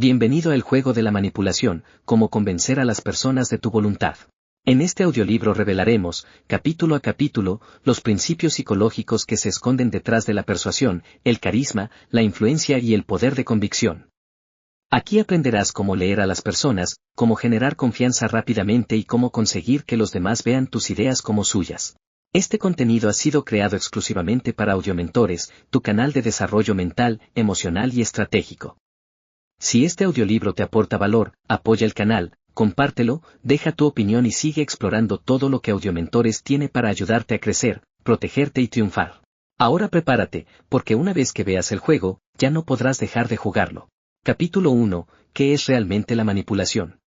Bienvenido al juego de la manipulación, cómo convencer a las personas de tu voluntad. En este audiolibro revelaremos, capítulo a capítulo, los principios psicológicos que se esconden detrás de la persuasión, el carisma, la influencia y el poder de convicción. Aquí aprenderás cómo leer a las personas, cómo generar confianza rápidamente y cómo conseguir que los demás vean tus ideas como suyas. Este contenido ha sido creado exclusivamente para Audiomentores, tu canal de desarrollo mental, emocional y estratégico. Si este audiolibro te aporta valor, apoya el canal, compártelo, deja tu opinión y sigue explorando todo lo que Audiomentores tiene para ayudarte a crecer, protegerte y triunfar. Ahora prepárate, porque una vez que veas el juego, ya no podrás dejar de jugarlo. Capítulo 1. ¿Qué es realmente la manipulación?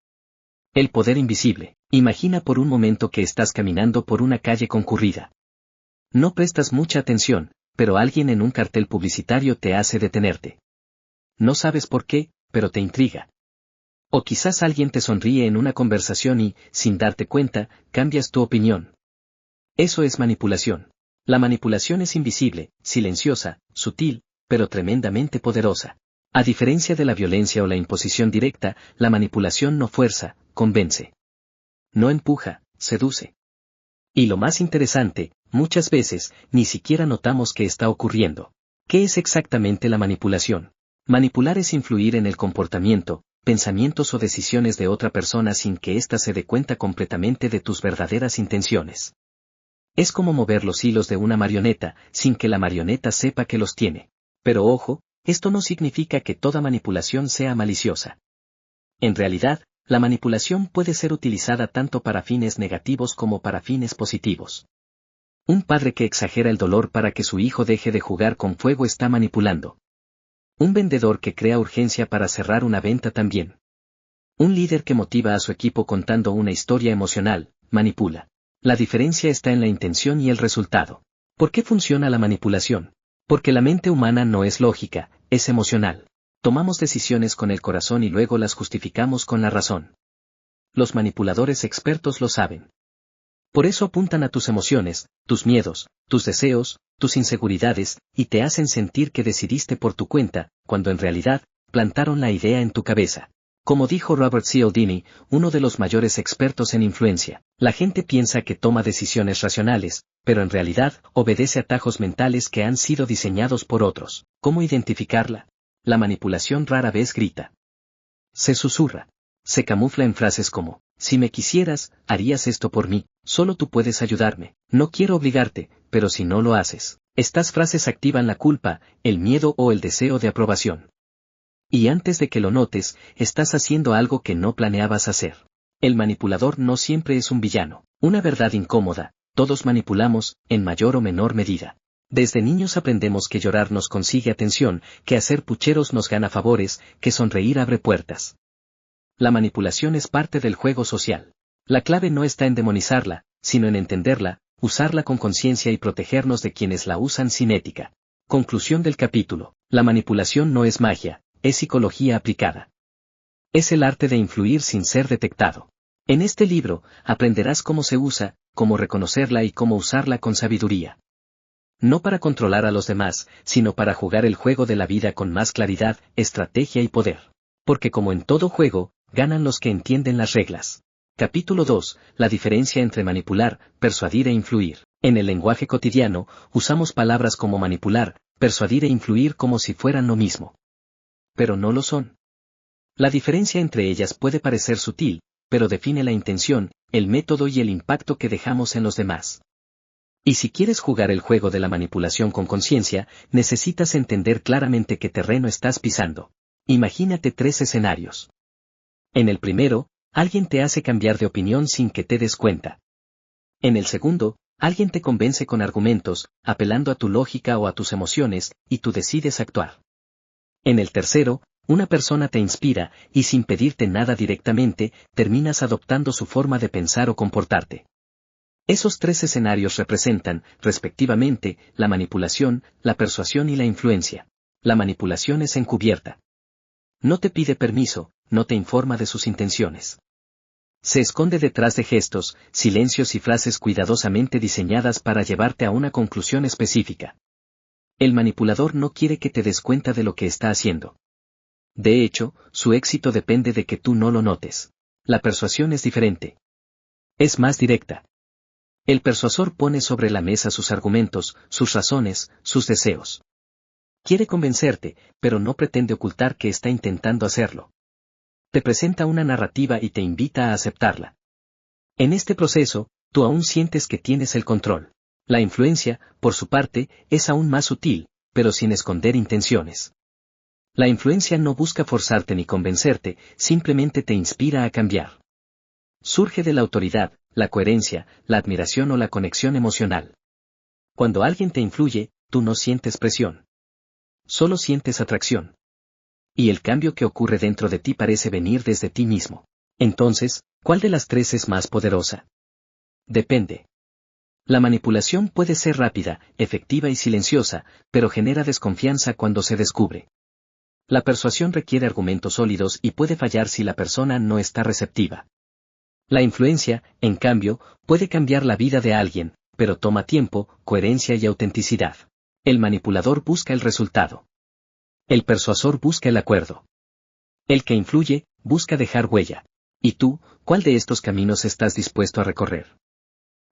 El poder invisible. Imagina por un momento que estás caminando por una calle concurrida. No prestas mucha atención, pero alguien en un cartel publicitario te hace detenerte. No sabes por qué, pero te intriga. O quizás alguien te sonríe en una conversación y, sin darte cuenta, cambias tu opinión. Eso es manipulación. La manipulación es invisible, silenciosa, sutil, pero tremendamente poderosa. A diferencia de la violencia o la imposición directa, la manipulación no fuerza, convence. No empuja, seduce. Y lo más interesante, muchas veces, ni siquiera notamos que está ocurriendo. ¿Qué es exactamente la manipulación? Manipular es influir en el comportamiento, pensamientos o decisiones de otra persona sin que ésta se dé cuenta completamente de tus verdaderas intenciones. Es como mover los hilos de una marioneta, sin que la marioneta sepa que los tiene. Pero ojo, esto no significa que toda manipulación sea maliciosa. En realidad, la manipulación puede ser utilizada tanto para fines negativos como para fines positivos. Un padre que exagera el dolor para que su hijo deje de jugar con fuego está manipulando. Un vendedor que crea urgencia para cerrar una venta también. Un líder que motiva a su equipo contando una historia emocional, manipula. La diferencia está en la intención y el resultado. ¿Por qué funciona la manipulación? Porque la mente humana no es lógica, es emocional. Tomamos decisiones con el corazón y luego las justificamos con la razón. Los manipuladores expertos lo saben. Por eso apuntan a tus emociones, tus miedos, tus deseos, tus inseguridades, y te hacen sentir que decidiste por tu cuenta, cuando en realidad, plantaron la idea en tu cabeza. Como dijo Robert Cialdini, uno de los mayores expertos en influencia, la gente piensa que toma decisiones racionales, pero en realidad obedece a atajos mentales que han sido diseñados por otros. ¿Cómo identificarla? La manipulación rara vez grita. Se susurra. Se camufla en frases como, si me quisieras, harías esto por mí, solo tú puedes ayudarme, no quiero obligarte, pero si no lo haces. Estas frases activan la culpa, el miedo o el deseo de aprobación. Y antes de que lo notes, estás haciendo algo que no planeabas hacer. El manipulador no siempre es un villano. Una verdad incómoda, todos manipulamos, en mayor o menor medida. Desde niños aprendemos que llorar nos consigue atención, que hacer pucheros nos gana favores, que sonreír abre puertas. La manipulación es parte del juego social. La clave no está en demonizarla, sino en entenderla, usarla con conciencia y protegernos de quienes la usan sin ética. Conclusión del capítulo. La manipulación no es magia, es psicología aplicada. Es el arte de influir sin ser detectado. En este libro, aprenderás cómo se usa, cómo reconocerla y cómo usarla con sabiduría. No para controlar a los demás, sino para jugar el juego de la vida con más claridad, estrategia y poder. Porque como en todo juego, ganan los que entienden las reglas. Capítulo 2. La diferencia entre manipular, persuadir e influir. En el lenguaje cotidiano, usamos palabras como manipular, persuadir e influir como si fueran lo mismo. Pero no lo son. La diferencia entre ellas puede parecer sutil, pero define la intención, el método y el impacto que dejamos en los demás. Y si quieres jugar el juego de la manipulación con conciencia, necesitas entender claramente qué terreno estás pisando. Imagínate 3 escenarios. En el primero, alguien te hace cambiar de opinión sin que te des cuenta. En el segundo, alguien te convence con argumentos, apelando a tu lógica o a tus emociones, y tú decides actuar. En el tercero, una persona te inspira, y sin pedirte nada directamente, terminas adoptando su forma de pensar o comportarte. Esos 3 escenarios representan, respectivamente, la manipulación, la persuasión y la influencia. La manipulación es encubierta. No te pide permiso, no te informa de sus intenciones. Se esconde detrás de gestos, silencios y frases cuidadosamente diseñadas para llevarte a una conclusión específica. El manipulador no quiere que te des cuenta de lo que está haciendo. De hecho, su éxito depende de que tú no lo notes. La persuasión es diferente. Es más directa. El persuasor pone sobre la mesa sus argumentos, sus razones, sus deseos. Quiere convencerte, pero no pretende ocultar que está intentando hacerlo. Te presenta una narrativa y te invita a aceptarla. En este proceso, tú aún sientes que tienes el control. La influencia, por su parte, es aún más sutil, pero sin esconder intenciones. La influencia no busca forzarte ni convencerte, simplemente te inspira a cambiar. Surge de la autoridad, la coherencia, la admiración o la conexión emocional. Cuando alguien te influye, tú no sientes presión. Solo sientes atracción. Y el cambio que ocurre dentro de ti parece venir desde ti mismo. Entonces, ¿cuál de las tres es más poderosa? Depende. La manipulación puede ser rápida, efectiva y silenciosa, pero genera desconfianza cuando se descubre. La persuasión requiere argumentos sólidos y puede fallar si la persona no está receptiva. La influencia, en cambio, puede cambiar la vida de alguien, pero toma tiempo, coherencia y autenticidad. El manipulador busca el resultado. El persuasor busca el acuerdo. El que influye, busca dejar huella. ¿Y tú, cuál de estos caminos estás dispuesto a recorrer?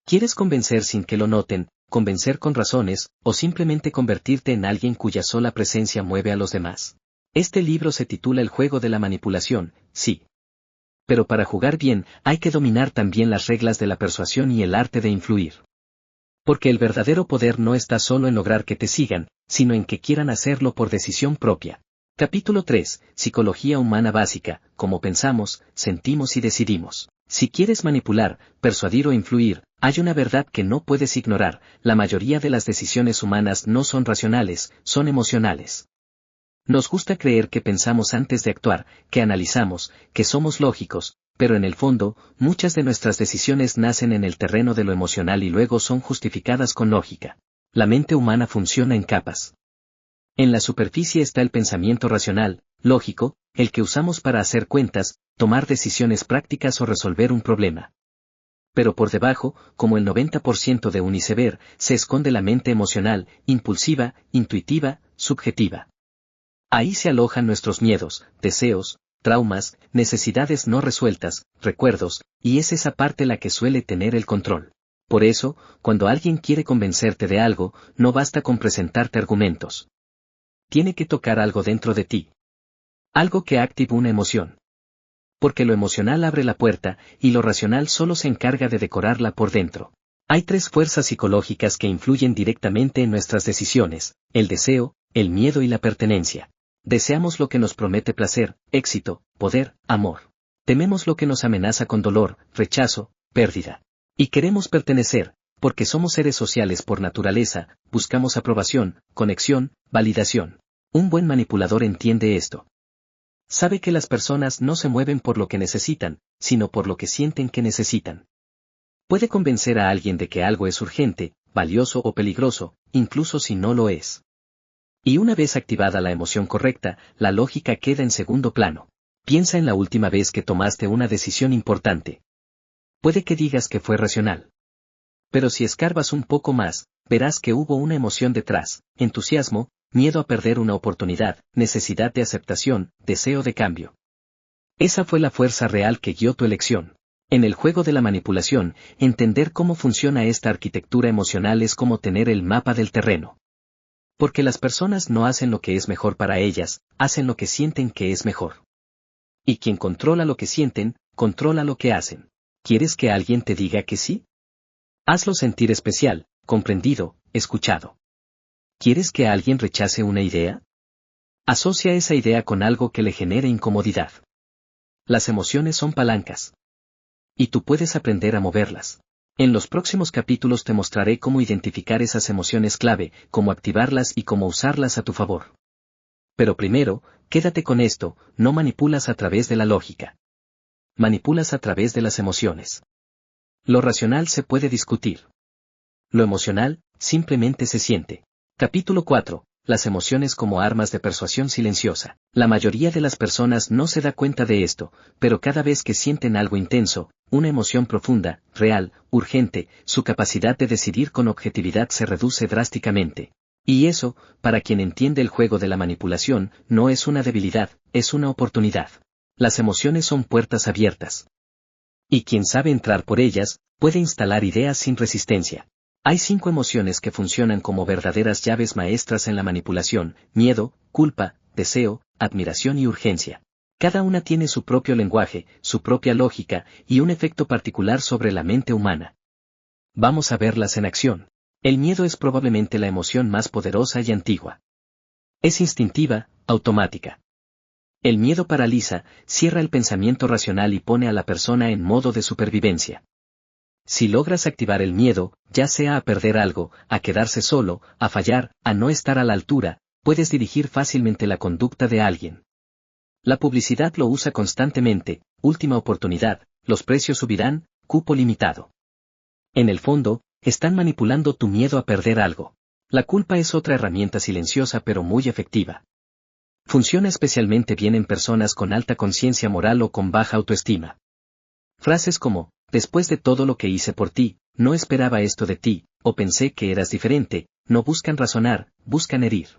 ¿Quieres convencer sin que lo noten, convencer con razones, o simplemente convertirte en alguien cuya sola presencia mueve a los demás? Este libro se titula El juego de la manipulación, sí. Pero para jugar bien, hay que dominar también las reglas de la persuasión y el arte de influir. Porque el verdadero poder no está solo en lograr que te sigan, sino en que quieran hacerlo por decisión propia. Capítulo 3. Psicología humana básica, cómo pensamos, sentimos y decidimos. Si quieres manipular, persuadir o influir, hay una verdad que no puedes ignorar: la mayoría de las decisiones humanas no son racionales, son emocionales. Nos gusta creer que pensamos antes de actuar, que analizamos, que somos lógicos, pero en el fondo, muchas de nuestras decisiones nacen en el terreno de lo emocional y luego son justificadas con lógica. La mente humana funciona en capas. En la superficie está el pensamiento racional, lógico, el que usamos para hacer cuentas, tomar decisiones prácticas o resolver un problema. Pero por debajo, como el 90% de un iceberg, se esconde la mente emocional, impulsiva, intuitiva, subjetiva. Ahí se alojan nuestros miedos, deseos, traumas, necesidades no resueltas, recuerdos, y es esa parte la que suele tener el control. Por eso, cuando alguien quiere convencerte de algo, no basta con presentarte argumentos. Tiene que tocar algo dentro de ti. Algo que active una emoción. Porque lo emocional abre la puerta, y lo racional solo se encarga de decorarla por dentro. Hay tres fuerzas psicológicas que influyen directamente en nuestras decisiones: el deseo, el miedo y la pertenencia. Deseamos lo que nos promete placer, éxito, poder, amor. Tememos lo que nos amenaza con dolor, rechazo, pérdida. Y queremos pertenecer, porque somos seres sociales por naturaleza, buscamos aprobación, conexión, validación. Un buen manipulador entiende esto. Sabe que las personas no se mueven por lo que necesitan, sino por lo que sienten que necesitan. Puede convencer a alguien de que algo es urgente, valioso o peligroso, incluso si no lo es. Y una vez activada la emoción correcta, la lógica queda en segundo plano. Piensa en la última vez que tomaste una decisión importante. Puede que digas que fue racional. Pero si escarbas un poco más, verás que hubo una emoción detrás: entusiasmo, miedo a perder una oportunidad, necesidad de aceptación, deseo de cambio. Esa fue la fuerza real que guió tu elección. En el juego de la manipulación, entender cómo funciona esta arquitectura emocional es como tener el mapa del terreno. Porque las personas no hacen lo que es mejor para ellas, hacen lo que sienten que es mejor. Y quien controla lo que sienten, controla lo que hacen. ¿Quieres que alguien te diga que sí? Hazlo sentir especial, comprendido, escuchado. ¿Quieres que alguien rechace una idea? Asocia esa idea con algo que le genere incomodidad. Las emociones son palancas. Y tú puedes aprender a moverlas. En los próximos capítulos te mostraré cómo identificar esas emociones clave, cómo activarlas y cómo usarlas a tu favor. Pero primero, quédate con esto: no manipulas a través de la lógica. Manipulas a través de las emociones. Lo racional se puede discutir. Lo emocional, simplemente se siente. Capítulo 4. Las emociones como armas de persuasión silenciosa. La mayoría de las personas no se da cuenta de esto, pero cada vez que sienten algo intenso, una emoción profunda, real, urgente, su capacidad de decidir con objetividad se reduce drásticamente. Y eso, para quien entiende el juego de la manipulación, no es una debilidad, es una oportunidad. Las emociones son puertas abiertas. Y quien sabe entrar por ellas, puede instalar ideas sin resistencia. Hay 5 emociones que funcionan como verdaderas llaves maestras en la manipulación: miedo, culpa, deseo, admiración y urgencia. Cada una tiene su propio lenguaje, su propia lógica, y un efecto particular sobre la mente humana. Vamos a verlas en acción. El miedo es probablemente la emoción más poderosa y antigua. Es instintiva, automática. El miedo paraliza, cierra el pensamiento racional y pone a la persona en modo de supervivencia. Si logras activar el miedo, ya sea a perder algo, a quedarse solo, a fallar, a no estar a la altura, puedes dirigir fácilmente la conducta de alguien. La publicidad lo usa constantemente: última oportunidad, los precios subirán, cupo limitado. En el fondo, están manipulando tu miedo a perder algo. La culpa es otra herramienta silenciosa pero muy efectiva. Funciona especialmente bien en personas con alta conciencia moral o con baja autoestima. Frases como: después de todo lo que hice por ti, no esperaba esto de ti, o pensé que eras diferente, no buscan razonar, buscan herir.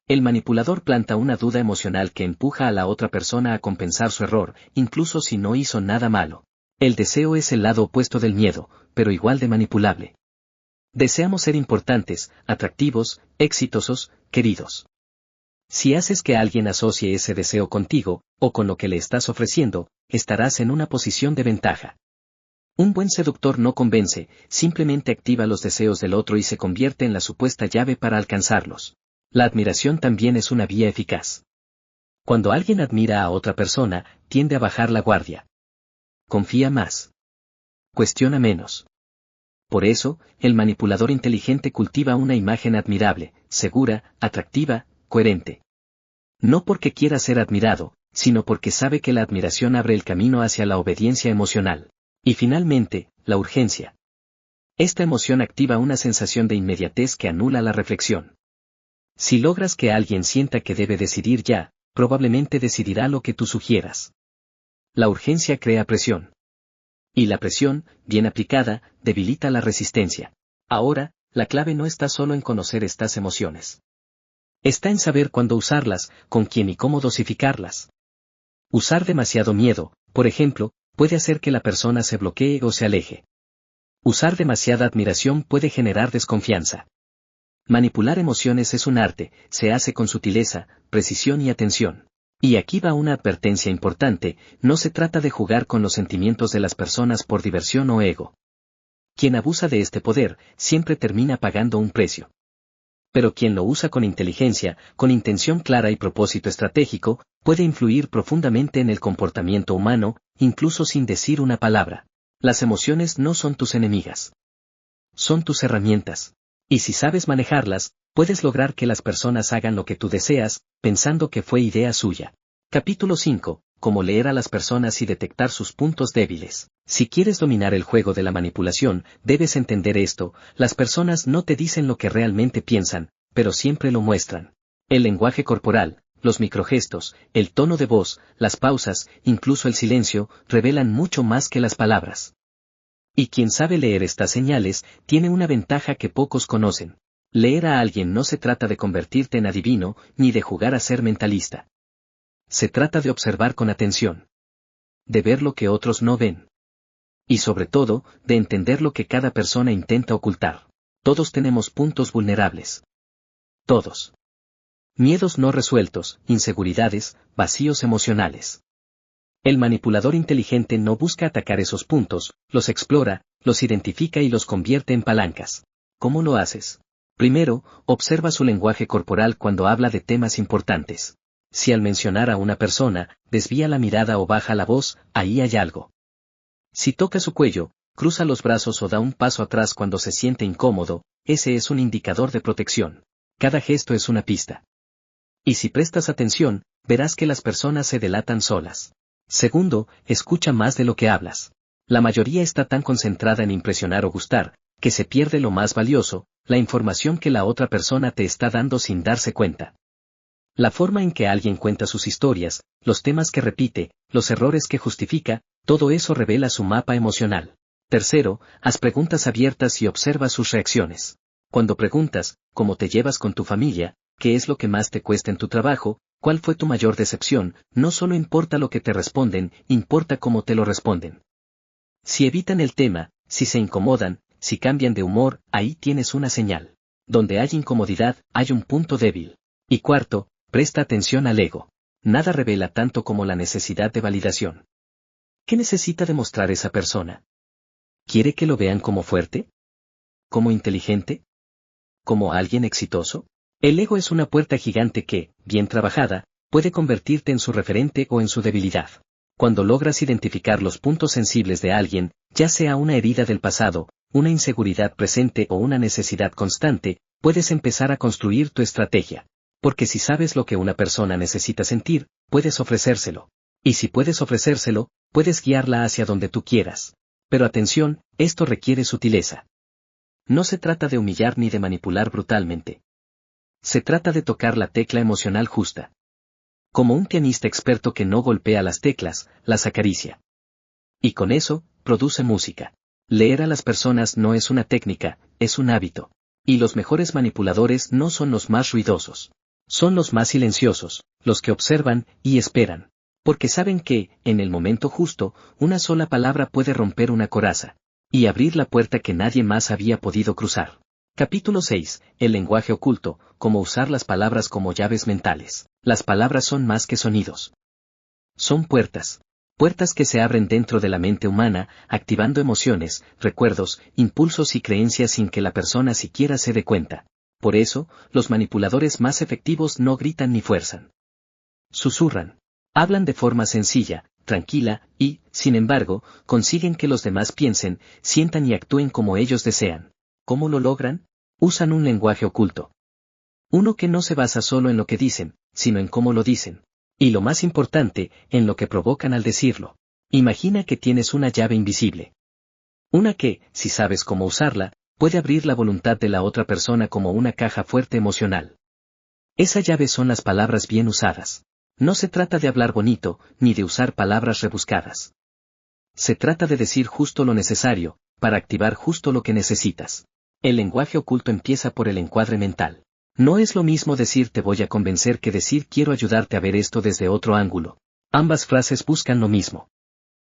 El manipulador planta una duda emocional que empuja a la otra persona a compensar su error, incluso si no hizo nada malo. El deseo es el lado opuesto del miedo, pero igual de manipulable. Deseamos ser importantes, atractivos, exitosos, queridos. Si haces que alguien asocie ese deseo contigo, o con lo que le estás ofreciendo, estarás en una posición de ventaja. Un buen seductor no convence, simplemente activa los deseos del otro y se convierte en la supuesta llave para alcanzarlos. La admiración también es una vía eficaz. Cuando alguien admira a otra persona, tiende a bajar la guardia. Confía más. Cuestiona menos. Por eso, el manipulador inteligente cultiva una imagen admirable, segura, atractiva, coherente. No porque quiera ser admirado, sino porque sabe que la admiración abre el camino hacia la obediencia emocional. Y finalmente, la urgencia. Esta emoción activa una sensación de inmediatez que anula la reflexión. Si logras que alguien sienta que debe decidir ya, probablemente decidirá lo que tú sugieras. La urgencia crea presión. Y la presión, bien aplicada, debilita la resistencia. Ahora, la clave no está solo en conocer estas emociones. Está en saber cuándo usarlas, con quién y cómo dosificarlas. Usar demasiado miedo, por ejemplo, puede hacer que la persona se bloquee o se aleje. Usar demasiada admiración puede generar desconfianza. Manipular emociones es un arte, se hace con sutileza, precisión y atención. Y aquí va una advertencia importante: no se trata de jugar con los sentimientos de las personas por diversión o ego. Quien abusa de este poder, siempre termina pagando un precio. Pero quien lo usa con inteligencia, con intención clara y propósito estratégico, puede influir profundamente en el comportamiento humano, incluso sin decir una palabra. Las emociones no son tus enemigas. Son tus herramientas. Y si sabes manejarlas, puedes lograr que las personas hagan lo que tú deseas, pensando que fue idea suya. Capítulo 5. Cómo leer a las personas y detectar sus puntos débiles. Si quieres dominar el juego de la manipulación, debes entender esto: las personas no te dicen lo que realmente piensan, pero siempre lo muestran. El lenguaje corporal, los microgestos, el tono de voz, las pausas, incluso el silencio, revelan mucho más que las palabras. Y quien sabe leer estas señales, tiene una ventaja que pocos conocen. Leer a alguien no se trata de convertirte en adivino, ni de jugar a ser mentalista. Se trata de observar con atención. De ver lo que otros no ven. Y sobre todo, de entender lo que cada persona intenta ocultar. Todos tenemos puntos vulnerables. Todos. Miedos no resueltos, inseguridades, vacíos emocionales. El manipulador inteligente no busca atacar esos puntos, los explora, los identifica y los convierte en palancas. ¿Cómo lo haces? Primero, observa su lenguaje corporal cuando habla de temas importantes. Si al mencionar a una persona, desvía la mirada o baja la voz, ahí hay algo. Si toca su cuello, cruza los brazos o da un paso atrás cuando se siente incómodo, ese es un indicador de protección. Cada gesto es una pista. Y si prestas atención, verás que las personas se delatan solas. Segundo, escucha más de lo que hablas. La mayoría está tan concentrada en impresionar o gustar, que se pierde lo más valioso, la información que la otra persona te está dando sin darse cuenta. La forma en que alguien cuenta sus historias, los temas que repite, los errores que justifica, todo eso revela su mapa emocional. Tercero, haz preguntas abiertas y observa sus reacciones. Cuando preguntas, ¿cómo te llevas con tu familia? ¿Qué es lo que más te cuesta en tu trabajo? ¿Cuál fue tu mayor decepción? No solo importa lo que te responden, importa cómo te lo responden. Si evitan el tema, si se incomodan, si cambian de humor, ahí tienes una señal. Donde hay incomodidad, hay un punto débil. Y cuarto, presta atención al ego. Nada revela tanto como la necesidad de validación. ¿Qué necesita demostrar esa persona? ¿Quiere que lo vean como fuerte? ¿Como inteligente? ¿Como alguien exitoso? El ego es una puerta gigante que, bien trabajada, puede convertirte en su referente o en su debilidad. Cuando logras identificar los puntos sensibles de alguien, ya sea una herida del pasado, una inseguridad presente o una necesidad constante, puedes empezar a construir tu estrategia. Porque si sabes lo que una persona necesita sentir, puedes ofrecérselo. Y si puedes ofrecérselo, puedes guiarla hacia donde tú quieras. Pero atención, esto requiere sutileza. No se trata de humillar ni de manipular brutalmente. Se trata de tocar la tecla emocional justa. Como un pianista experto que no golpea las teclas, las acaricia. Y con eso, produce música. Leer a las personas no es una técnica, es un hábito. Y los mejores manipuladores no son los más ruidosos. Son los más silenciosos, los que observan y esperan. Porque saben que, en el momento justo, una sola palabra puede romper una coraza. Y abrir la puerta que nadie más había podido cruzar. Capítulo 6. El lenguaje oculto, cómo usar las palabras como llaves mentales. Las palabras son más que sonidos. Son puertas. Puertas que se abren dentro de la mente humana, activando emociones, recuerdos, impulsos y creencias sin que la persona siquiera se dé cuenta. Por eso, los manipuladores más efectivos no gritan ni fuerzan. Susurran. Hablan de forma sencilla, tranquila, y, sin embargo, consiguen que los demás piensen, sientan y actúen como ellos desean. ¿Cómo lo logran? Usan un lenguaje oculto. Uno que no se basa solo en lo que dicen, sino en cómo lo dicen. Y lo más importante, en lo que provocan al decirlo. Imagina que tienes una llave invisible. Una que, si sabes cómo usarla, puede abrir la voluntad de la otra persona como una caja fuerte emocional. Esa llave son las palabras bien usadas. No se trata de hablar bonito, ni de usar palabras rebuscadas. Se trata de decir justo lo necesario, para activar justo lo que necesitas. El lenguaje oculto empieza por el encuadre mental. No es lo mismo decir te voy a convencer que decir quiero ayudarte a ver esto desde otro ángulo. Ambas frases buscan lo mismo.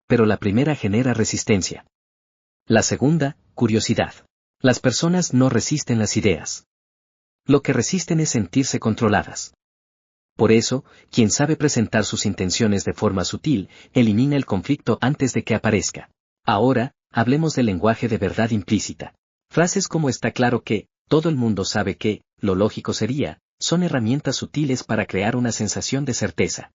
Pero la primera genera resistencia. La segunda, curiosidad. Las personas no resisten las ideas. Lo que resisten es sentirse controladas. Por eso, quien sabe presentar sus intenciones de forma sutil, elimina el conflicto antes de que aparezca. Ahora, hablemos del lenguaje de verdad implícita. Frases como está claro que, todo el mundo sabe que, lo lógico sería, son herramientas sutiles para crear una sensación de certeza.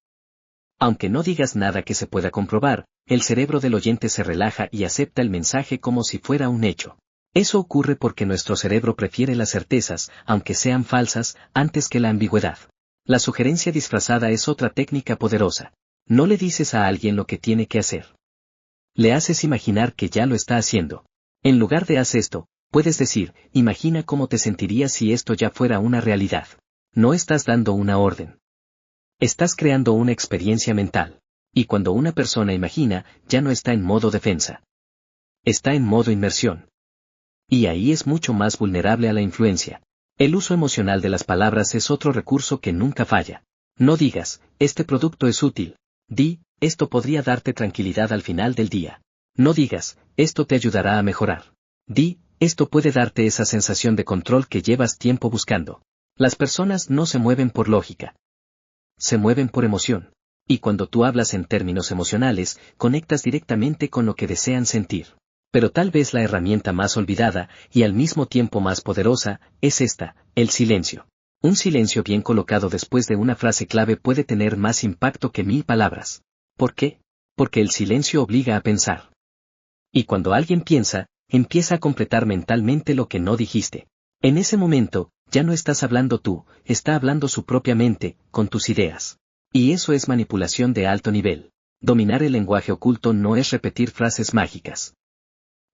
Aunque no digas nada que se pueda comprobar, el cerebro del oyente se relaja y acepta el mensaje como si fuera un hecho. Eso ocurre porque nuestro cerebro prefiere las certezas, aunque sean falsas, antes que la ambigüedad. La sugerencia disfrazada es otra técnica poderosa. No le dices a alguien lo que tiene que hacer. Le haces imaginar que ya lo está haciendo. En lugar de haz esto, puedes decir, imagina cómo te sentirías si esto ya fuera una realidad. No estás dando una orden. Estás creando una experiencia mental. Y cuando una persona imagina, ya no está en modo defensa. Está en modo inmersión. Y ahí es mucho más vulnerable a la influencia. El uso emocional de las palabras es otro recurso que nunca falla. No digas, este producto es útil. Di, esto podría darte tranquilidad al final del día. No digas, esto te ayudará a mejorar. Di, esto puede darte esa sensación de control que llevas tiempo buscando. Las personas no se mueven por lógica. Se mueven por emoción. Y cuando tú hablas en términos emocionales, conectas directamente con lo que desean sentir. Pero tal vez la herramienta más olvidada, y al mismo tiempo más poderosa, es esta, el silencio. Un silencio bien colocado después de una frase clave puede tener más impacto que 1000 palabras. ¿Por qué? Porque el silencio obliga a pensar. Y cuando alguien piensa, empieza a completar mentalmente lo que no dijiste. En ese momento, ya no estás hablando tú, está hablando su propia mente, con tus ideas. Y eso es manipulación de alto nivel. Dominar el lenguaje oculto no es repetir frases mágicas.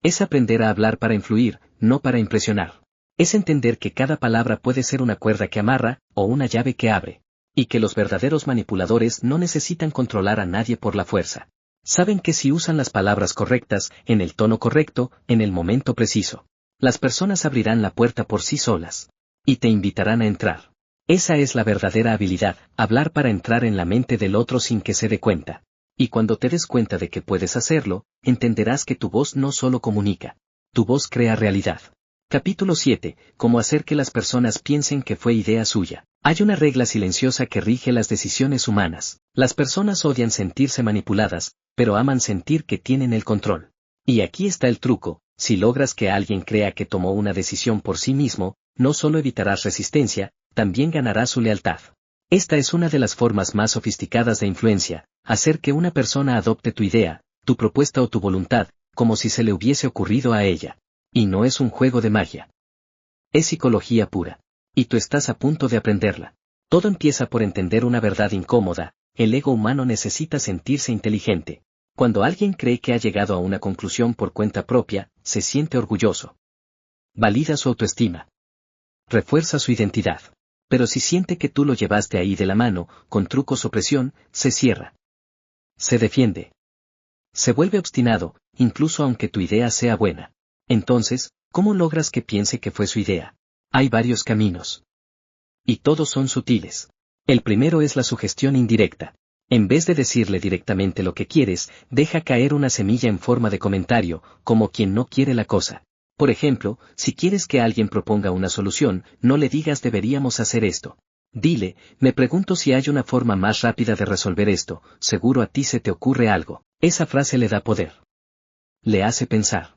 Es aprender a hablar para influir, no para impresionar. Es entender que cada palabra puede ser una cuerda que amarra, o una llave que abre. Y que los verdaderos manipuladores no necesitan controlar a nadie por la fuerza. Saben que si usan las palabras correctas, en el tono correcto, en el momento preciso. Las personas abrirán la puerta por sí solas. Y te invitarán a entrar. Esa es la verdadera habilidad, hablar para entrar en la mente del otro sin que se dé cuenta. Y cuando te des cuenta de que puedes hacerlo, entenderás que tu voz no solo comunica. Tu voz crea realidad. Capítulo 7. Cómo hacer que las personas piensen que fue idea suya. Hay una regla silenciosa que rige las decisiones humanas. Las personas odian sentirse manipuladas, pero aman sentir que tienen el control. Y aquí está el truco: si logras que alguien crea que tomó una decisión por sí mismo, no solo evitarás resistencia, también ganarás su lealtad. Esta es una de las formas más sofisticadas de influencia: hacer que una persona adopte tu idea, tu propuesta o tu voluntad, como si se le hubiese ocurrido a ella. Y no es un juego de magia. Es psicología pura. Y tú estás a punto de aprenderla. Todo empieza por entender una verdad incómoda: el ego humano necesita sentirse inteligente. Cuando alguien cree que ha llegado a una conclusión por cuenta propia, se siente orgulloso. Valida su autoestima. Refuerza su identidad. Pero si siente que tú lo llevaste ahí de la mano, con trucos o presión, se cierra. Se defiende. Se vuelve obstinado, incluso aunque tu idea sea buena. Entonces, ¿cómo logras que piense que fue su idea? Hay varios caminos. Y todos son sutiles. El primero es la sugestión indirecta. En vez de decirle directamente lo que quieres, deja caer una semilla en forma de comentario, como quien no quiere la cosa. Por ejemplo, si quieres que alguien proponga una solución, no le digas deberíamos hacer esto. Dile, me pregunto si hay una forma más rápida de resolver esto, seguro a ti se te ocurre algo. Esa frase le da poder. Le hace pensar.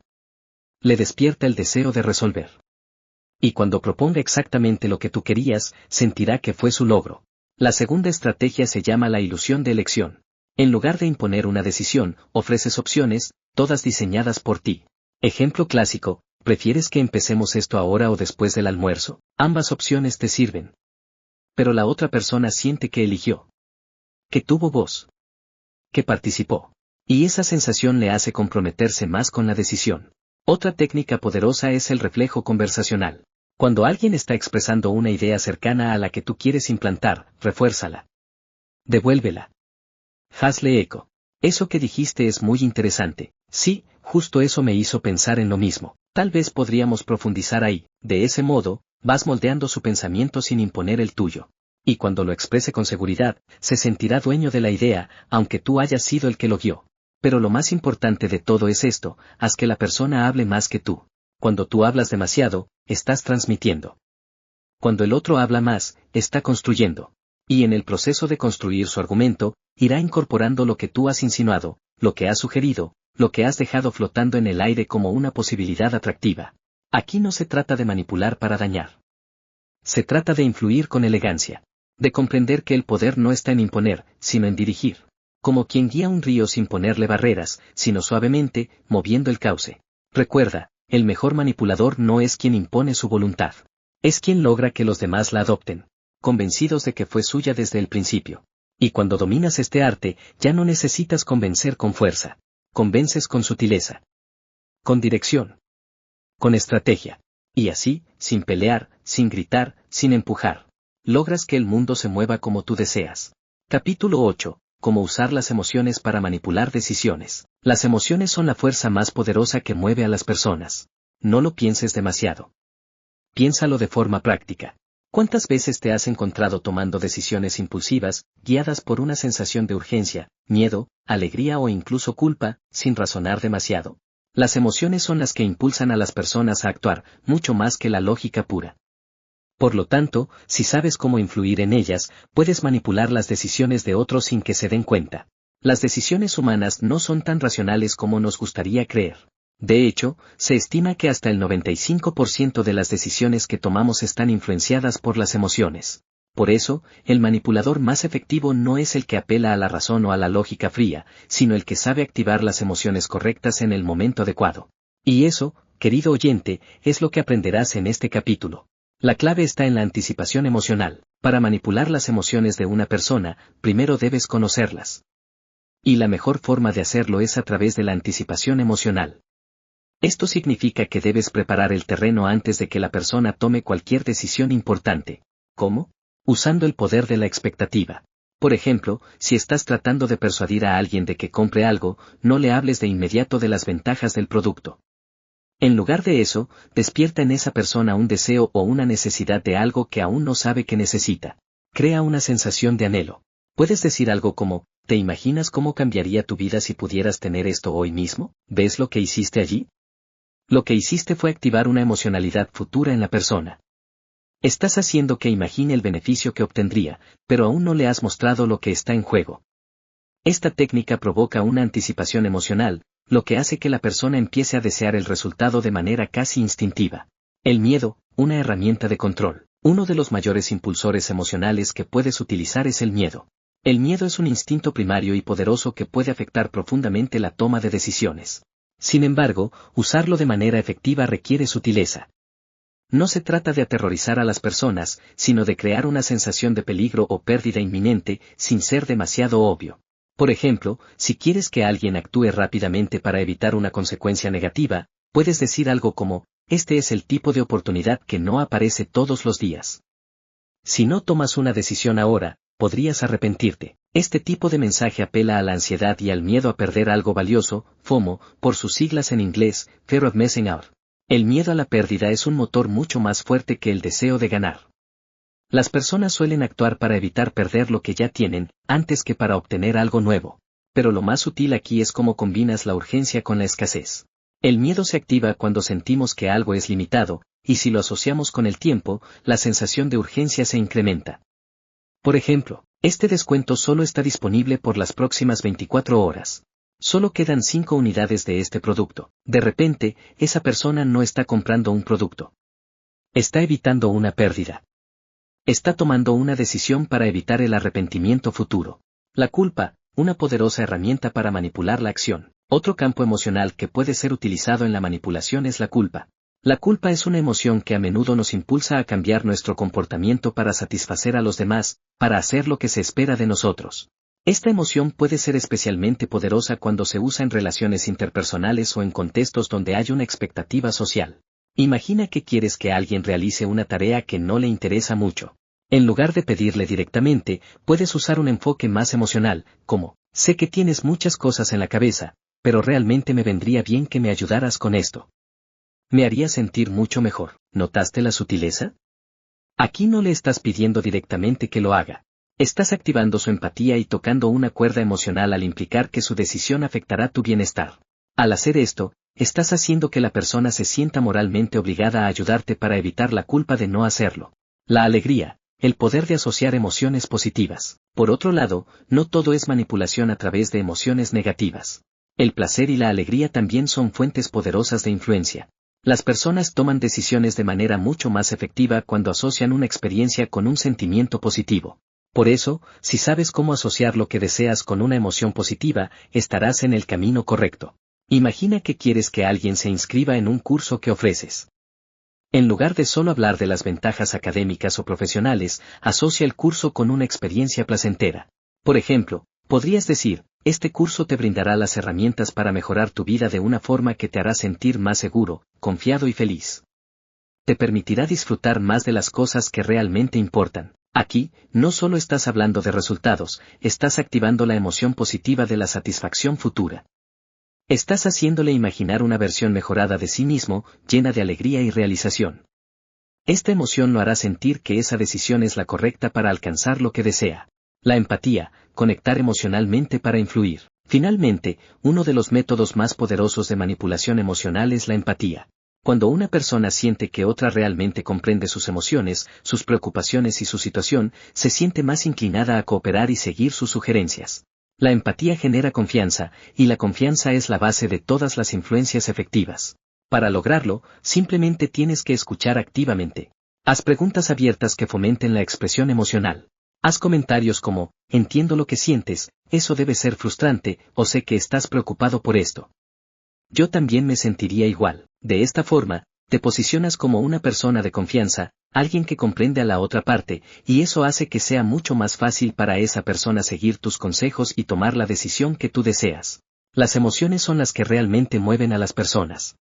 Le despierta el deseo de resolver. Y cuando proponga exactamente lo que tú querías, sentirá que fue su logro. La segunda estrategia se llama la ilusión de elección. En lugar de imponer una decisión, ofreces opciones, todas diseñadas por ti. Ejemplo clásico: ¿prefieres que empecemos esto ahora o después del almuerzo? Ambas opciones te sirven. Pero la otra persona siente que eligió. Que tuvo voz. Que participó. Y esa sensación le hace comprometerse más con la decisión. Otra técnica poderosa es el reflejo conversacional. Cuando alguien está expresando una idea cercana a la que tú quieres implantar, refuérzala. Devuélvela. Hazle eco. Eso que dijiste es muy interesante. Sí, justo eso me hizo pensar en lo mismo. Tal vez podríamos profundizar ahí. De ese modo, vas moldeando su pensamiento sin imponer el tuyo. Y cuando lo exprese con seguridad, se sentirá dueño de la idea, aunque tú hayas sido el que lo guió. Pero lo más importante de todo es esto: haz que la persona hable más que tú. Cuando tú hablas demasiado, estás transmitiendo. Cuando el otro habla más, está construyendo. Y en el proceso de construir su argumento, irá incorporando lo que tú has insinuado, lo que has sugerido, lo que has dejado flotando en el aire como una posibilidad atractiva. Aquí no se trata de manipular para dañar. Se trata de influir con elegancia. De comprender que el poder no está en imponer, sino en dirigir. Como quien guía un río sin ponerle barreras, sino suavemente, moviendo el cauce. Recuerda, el mejor manipulador no es quien impone su voluntad. Es quien logra que los demás la adopten, convencidos de que fue suya desde el principio. Y cuando dominas este arte, ya no necesitas convencer con fuerza. Convences con sutileza. Con dirección. Con estrategia. Y así, sin pelear, sin gritar, sin empujar, logras que el mundo se mueva como tú deseas. Capítulo 8. Cómo usar las emociones para manipular decisiones. Las emociones son la fuerza más poderosa que mueve a las personas. No lo pienses demasiado. Piénsalo de forma práctica. ¿Cuántas veces te has encontrado tomando decisiones impulsivas, guiadas por una sensación de urgencia, miedo, alegría o incluso culpa, sin razonar demasiado? Las emociones son las que impulsan a las personas a actuar, mucho más que la lógica pura. Por lo tanto, si sabes cómo influir en ellas, puedes manipular las decisiones de otros sin que se den cuenta. Las decisiones humanas no son tan racionales como nos gustaría creer. De hecho, se estima que hasta el 95% de las decisiones que tomamos están influenciadas por las emociones. Por eso, el manipulador más efectivo no es el que apela a la razón o a la lógica fría, sino el que sabe activar las emociones correctas en el momento adecuado. Y eso, querido oyente, es lo que aprenderás en este capítulo. La clave está en la anticipación emocional. Para manipular las emociones de una persona, primero debes conocerlas. Y la mejor forma de hacerlo es a través de la anticipación emocional. Esto significa que debes preparar el terreno antes de que la persona tome cualquier decisión importante. ¿Cómo? Usando el poder de la expectativa. Por ejemplo, si estás tratando de persuadir a alguien de que compre algo, no le hables de inmediato de las ventajas del producto. En lugar de eso, despierta en esa persona un deseo o una necesidad de algo que aún no sabe que necesita. Crea una sensación de anhelo. Puedes decir algo como, ¿te imaginas cómo cambiaría tu vida si pudieras tener esto hoy mismo? ¿Ves lo que hiciste allí? Lo que hiciste fue activar una emocionalidad futura en la persona. Estás haciendo que imagine el beneficio que obtendría, pero aún no le has mostrado lo que está en juego. Esta técnica provoca una anticipación emocional, lo que hace que la persona empiece a desear el resultado de manera casi instintiva. El miedo, una herramienta de control. Uno de los mayores impulsores emocionales que puedes utilizar es el miedo. El miedo es un instinto primario y poderoso que puede afectar profundamente la toma de decisiones. Sin embargo, usarlo de manera efectiva requiere sutileza. No se trata de aterrorizar a las personas, sino de crear una sensación de peligro o pérdida inminente, sin ser demasiado obvio. Por ejemplo, si quieres que alguien actúe rápidamente para evitar una consecuencia negativa, puedes decir algo como, este es el tipo de oportunidad que no aparece todos los días. Si no tomas una decisión ahora, podrías arrepentirte. Este tipo de mensaje apela a la ansiedad y al miedo a perder algo valioso, FOMO, por sus siglas en inglés, Fear of Missing Out. El miedo a la pérdida es un motor mucho más fuerte que el deseo de ganar. Las personas suelen actuar para evitar perder lo que ya tienen, antes que para obtener algo nuevo. Pero lo más sutil aquí es cómo combinas la urgencia con la escasez. El miedo se activa cuando sentimos que algo es limitado, y si lo asociamos con el tiempo, la sensación de urgencia se incrementa. Por ejemplo, este descuento solo está disponible por las próximas 24 horas. Solo quedan 5 unidades de este producto. De repente, esa persona no está comprando un producto. Está evitando una pérdida. Está tomando una decisión para evitar el arrepentimiento futuro. La culpa, una poderosa herramienta para manipular la acción. Otro campo emocional que puede ser utilizado en la manipulación es la culpa. La culpa es una emoción que a menudo nos impulsa a cambiar nuestro comportamiento para satisfacer a los demás, para hacer lo que se espera de nosotros. Esta emoción puede ser especialmente poderosa cuando se usa en relaciones interpersonales o en contextos donde hay una expectativa social. Imagina que quieres que alguien realice una tarea que no le interesa mucho. En lugar de pedirle directamente, puedes usar un enfoque más emocional, como, sé que tienes muchas cosas en la cabeza, pero realmente me vendría bien que me ayudaras con esto. Me haría sentir mucho mejor. ¿Notaste la sutileza? Aquí no le estás pidiendo directamente que lo haga. Estás activando su empatía y tocando una cuerda emocional al implicar que su decisión afectará tu bienestar. Al hacer esto, estás haciendo que la persona se sienta moralmente obligada a ayudarte para evitar la culpa de no hacerlo. La alegría, el poder de asociar emociones positivas. Por otro lado, no todo es manipulación a través de emociones negativas. El placer y la alegría también son fuentes poderosas de influencia. Las personas toman decisiones de manera mucho más efectiva cuando asocian una experiencia con un sentimiento positivo. Por eso, si sabes cómo asociar lo que deseas con una emoción positiva, estarás en el camino correcto. Imagina que quieres que alguien se inscriba en un curso que ofreces. En lugar de solo hablar de las ventajas académicas o profesionales, asocia el curso con una experiencia placentera. Por ejemplo, podrías decir, este curso te brindará las herramientas para mejorar tu vida de una forma que te hará sentir más seguro, confiado y feliz. Te permitirá disfrutar más de las cosas que realmente importan. Aquí, no solo estás hablando de resultados, estás activando la emoción positiva de la satisfacción futura. Estás haciéndole imaginar una versión mejorada de sí mismo, llena de alegría y realización. Esta emoción lo hará sentir que esa decisión es la correcta para alcanzar lo que desea. La empatía, conectar emocionalmente para influir. Finalmente, uno de los métodos más poderosos de manipulación emocional es la empatía. Cuando una persona siente que otra realmente comprende sus emociones, sus preocupaciones y su situación, se siente más inclinada a cooperar y seguir sus sugerencias. La empatía genera confianza, y la confianza es la base de todas las influencias efectivas. Para lograrlo, simplemente tienes que escuchar activamente. Haz preguntas abiertas que fomenten la expresión emocional. Haz comentarios como, entiendo lo que sientes, eso debe ser frustrante, o sé que estás preocupado por esto. Yo también me sentiría igual. De esta forma, te posicionas como una persona de confianza, alguien que comprende a la otra parte, y eso hace que sea mucho más fácil para esa persona seguir tus consejos y tomar la decisión que tú deseas. Las emociones son las que realmente mueven a las personas.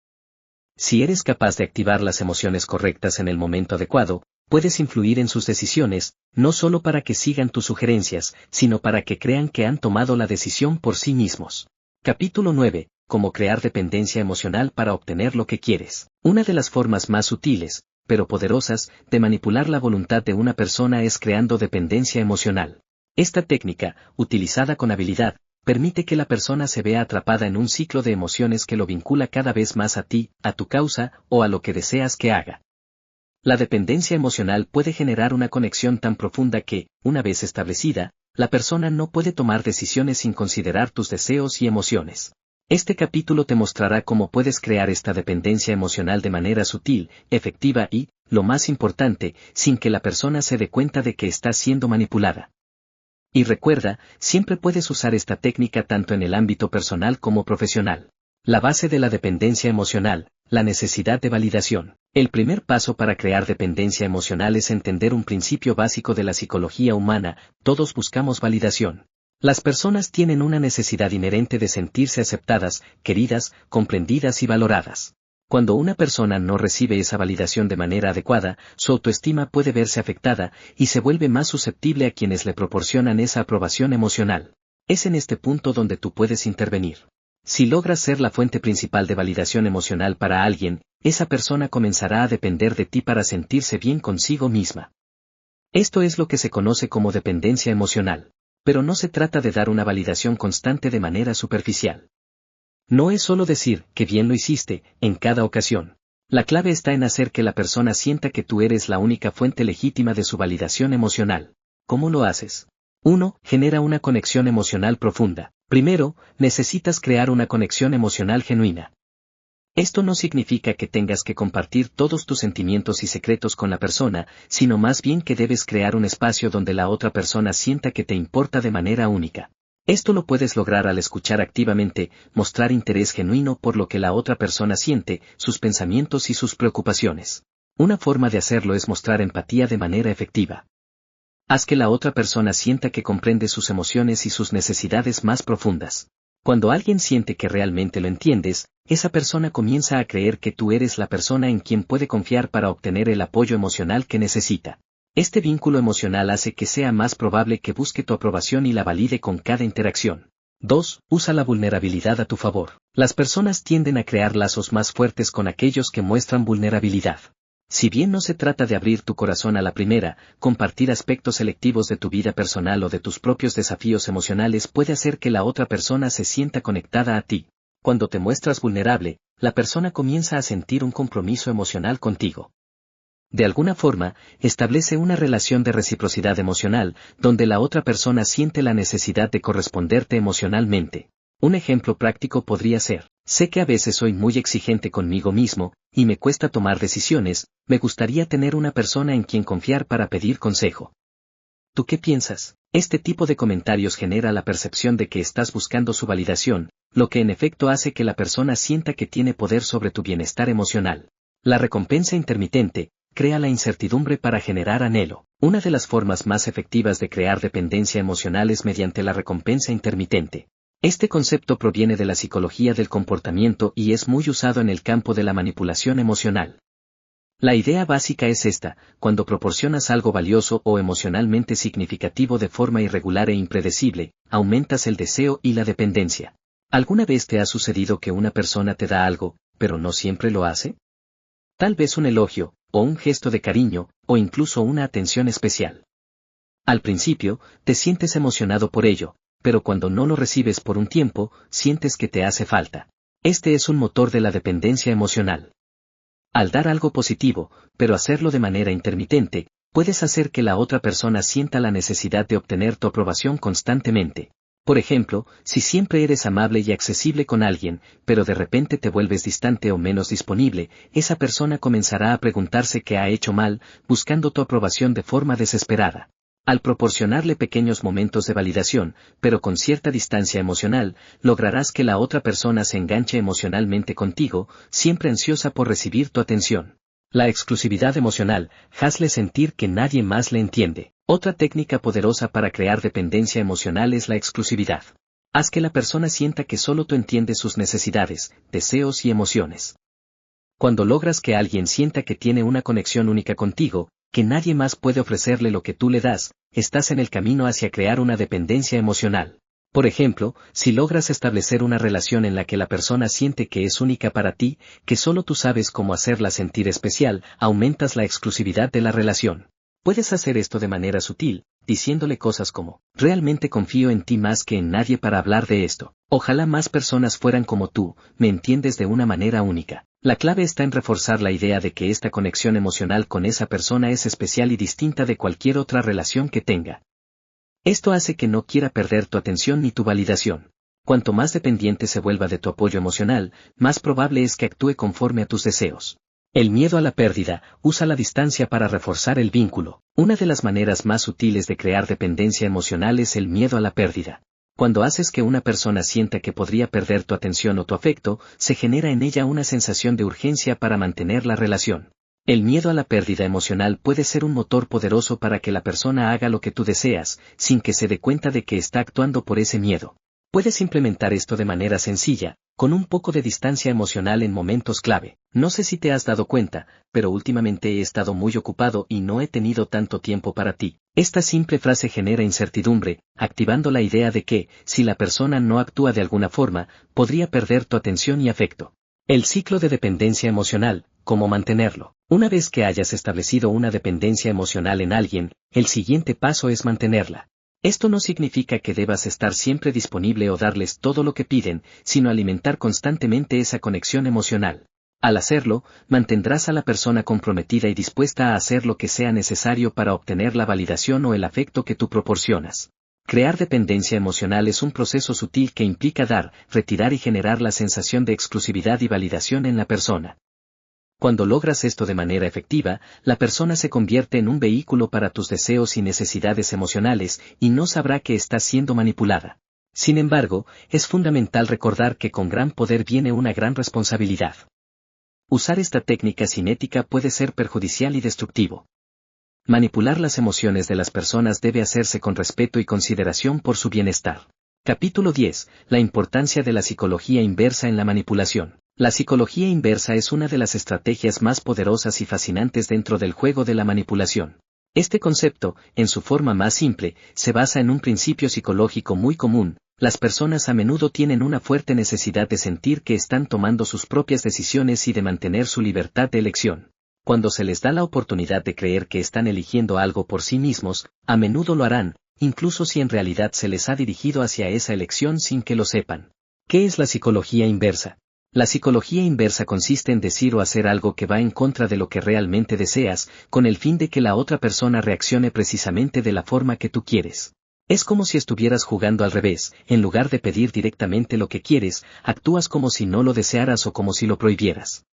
Si eres capaz de activar las emociones correctas en el momento adecuado, puedes influir en sus decisiones, no solo para que sigan tus sugerencias, sino para que crean que han tomado la decisión por sí mismos. Capítulo 9. como crear dependencia emocional para obtener lo que quieres. Una de las formas más sutiles, pero poderosas, de manipular la voluntad de una persona es creando dependencia emocional. Esta técnica, utilizada con habilidad, permite que la persona se vea atrapada en un ciclo de emociones que lo vincula cada vez más a ti, a tu causa, o a lo que deseas que haga. La dependencia emocional puede generar una conexión tan profunda que, una vez establecida, la persona no puede tomar decisiones sin considerar tus deseos y emociones. Este capítulo te mostrará cómo puedes crear esta dependencia emocional de manera sutil, efectiva y, lo más importante, sin que la persona se dé cuenta de que está siendo manipulada. Y recuerda, siempre puedes usar esta técnica tanto en el ámbito personal como profesional. La base de la dependencia emocional, la necesidad de validación. El primer paso para crear dependencia emocional es entender un principio básico de la psicología humana: todos buscamos validación. Las personas tienen una necesidad inherente de sentirse aceptadas, queridas, comprendidas y valoradas. Cuando una persona no recibe esa validación de manera adecuada, su autoestima puede verse afectada y se vuelve más susceptible a quienes le proporcionan esa aprobación emocional. Es en este punto donde tú puedes intervenir. Si logras ser la fuente principal de validación emocional para alguien, esa persona comenzará a depender de ti para sentirse bien consigo misma. Esto es lo que se conoce como dependencia emocional. Pero no se trata de dar una validación constante de manera superficial. No es solo decir que bien lo hiciste en cada ocasión. La clave está en hacer que la persona sienta que tú eres la única fuente legítima de su validación emocional. ¿Cómo lo haces? 1. Genera una conexión emocional profunda. Primero, necesitas crear una conexión emocional genuina. Esto no significa que tengas que compartir todos tus sentimientos y secretos con la persona, sino más bien que debes crear un espacio donde la otra persona sienta que te importa de manera única. Esto lo puedes lograr al escuchar activamente, mostrar interés genuino por lo que la otra persona siente, sus pensamientos y sus preocupaciones. Una forma de hacerlo es mostrar empatía de manera efectiva. Haz que la otra persona sienta que comprende sus emociones y sus necesidades más profundas. Cuando alguien siente que realmente lo entiendes, esa persona comienza a creer que tú eres la persona en quien puede confiar para obtener el apoyo emocional que necesita. Este vínculo emocional hace que sea más probable que busque tu aprobación y la valide con cada interacción. 2. Usa la vulnerabilidad a tu favor. Las personas tienden a crear lazos más fuertes con aquellos que muestran vulnerabilidad. Si bien no se trata de abrir tu corazón a la primera, compartir aspectos selectivos de tu vida personal o de tus propios desafíos emocionales puede hacer que la otra persona se sienta conectada a ti. Cuando te muestras vulnerable, la persona comienza a sentir un compromiso emocional contigo. De alguna forma, establece una relación de reciprocidad emocional, donde la otra persona siente la necesidad de corresponderte emocionalmente. Un ejemplo práctico podría ser: sé que a veces soy muy exigente conmigo mismo, y me cuesta tomar decisiones, me gustaría tener una persona en quien confiar para pedir consejo. ¿Tú qué piensas? Este tipo de comentarios genera la percepción de que estás buscando su validación, lo que en efecto hace que la persona sienta que tiene poder sobre tu bienestar emocional. La recompensa intermitente crea la incertidumbre para generar anhelo. Una de las formas más efectivas de crear dependencia emocional es mediante la recompensa intermitente. Este concepto proviene de la psicología del comportamiento y es muy usado en el campo de la manipulación emocional. La idea básica es esta: cuando proporcionas algo valioso o emocionalmente significativo de forma irregular e impredecible, aumentas el deseo y la dependencia. ¿Alguna vez te ha sucedido que una persona te da algo, pero no siempre lo hace? Tal vez un elogio, o un gesto de cariño, o incluso una atención especial. Al principio, te sientes emocionado por ello, pero cuando no lo recibes por un tiempo, sientes que te hace falta. Este es un motor de la dependencia emocional. Al dar algo positivo, pero hacerlo de manera intermitente, puedes hacer que la otra persona sienta la necesidad de obtener tu aprobación constantemente. Por ejemplo, si siempre eres amable y accesible con alguien, pero de repente te vuelves distante o menos disponible, esa persona comenzará a preguntarse qué ha hecho mal, buscando tu aprobación de forma desesperada. Al proporcionarle pequeños momentos de validación, pero con cierta distancia emocional, lograrás que la otra persona se enganche emocionalmente contigo, siempre ansiosa por recibir tu atención. La exclusividad emocional, hazle sentir que nadie más le entiende. Otra técnica poderosa para crear dependencia emocional es la exclusividad. Haz que la persona sienta que solo tú entiendes sus necesidades, deseos y emociones. Cuando logras que alguien sienta que tiene una conexión única contigo, que nadie más puede ofrecerle lo que tú le das, estás en el camino hacia crear una dependencia emocional. Por ejemplo, si logras establecer una relación en la que la persona siente que es única para ti, que solo tú sabes cómo hacerla sentir especial, aumentas la exclusividad de la relación. Puedes hacer esto de manera sutil, diciéndole cosas como, realmente confío en ti más que en nadie para hablar de esto. Ojalá más personas fueran como tú, me entiendes de una manera única. La clave está en reforzar la idea de que esta conexión emocional con esa persona es especial y distinta de cualquier otra relación que tenga. Esto hace que no quiera perder tu atención ni tu validación. Cuanto más dependiente se vuelva de tu apoyo emocional, más probable es que actúe conforme a tus deseos. El miedo a la pérdida, usa la distancia para reforzar el vínculo. Una de las maneras más sutiles de crear dependencia emocional es el miedo a la pérdida. Cuando haces que una persona sienta que podría perder tu atención o tu afecto, se genera en ella una sensación de urgencia para mantener la relación. El miedo a la pérdida emocional puede ser un motor poderoso para que la persona haga lo que tú deseas, sin que se dé cuenta de que está actuando por ese miedo. Puedes implementar esto de manera sencilla, con un poco de distancia emocional en momentos clave. No sé si te has dado cuenta, pero últimamente he estado muy ocupado y no he tenido tanto tiempo para ti. Esta simple frase genera incertidumbre, activando la idea de que, si la persona no actúa de alguna forma, podría perder tu atención y afecto. El ciclo de dependencia emocional, ¿cómo mantenerlo? Una vez que hayas establecido una dependencia emocional en alguien, el siguiente paso es mantenerla. Esto no significa que debas estar siempre disponible o darles todo lo que piden, sino alimentar constantemente esa conexión emocional. Al hacerlo, mantendrás a la persona comprometida y dispuesta a hacer lo que sea necesario para obtener la validación o el afecto que tú proporcionas. Crear dependencia emocional es un proceso sutil que implica dar, retirar y generar la sensación de exclusividad y validación en la persona. Cuando logras esto de manera efectiva, la persona se convierte en un vehículo para tus deseos y necesidades emocionales y no sabrá que estás siendo manipulada. Sin embargo, es fundamental recordar que con gran poder viene una gran responsabilidad. Usar esta técnica sin ética puede ser perjudicial y destructivo. Manipular las emociones de las personas debe hacerse con respeto y consideración por su bienestar. Capítulo 10. La importancia de la psicología inversa en la manipulación. La psicología inversa es una de las estrategias más poderosas y fascinantes dentro del juego de la manipulación. Este concepto, en su forma más simple, se basa en un principio psicológico muy común. Las personas a menudo tienen una fuerte necesidad de sentir que están tomando sus propias decisiones y de mantener su libertad de elección. Cuando se les da la oportunidad de creer que están eligiendo algo por sí mismos, a menudo lo harán, incluso si en realidad se les ha dirigido hacia esa elección sin que lo sepan. ¿Qué es la psicología inversa? La psicología inversa consiste en decir o hacer algo que va en contra de lo que realmente deseas, con el fin de que la otra persona reaccione precisamente de la forma que tú quieres. Es como si estuvieras jugando al revés, en lugar de pedir directamente lo que quieres, actúas como si no lo desearas o como si lo prohibieras.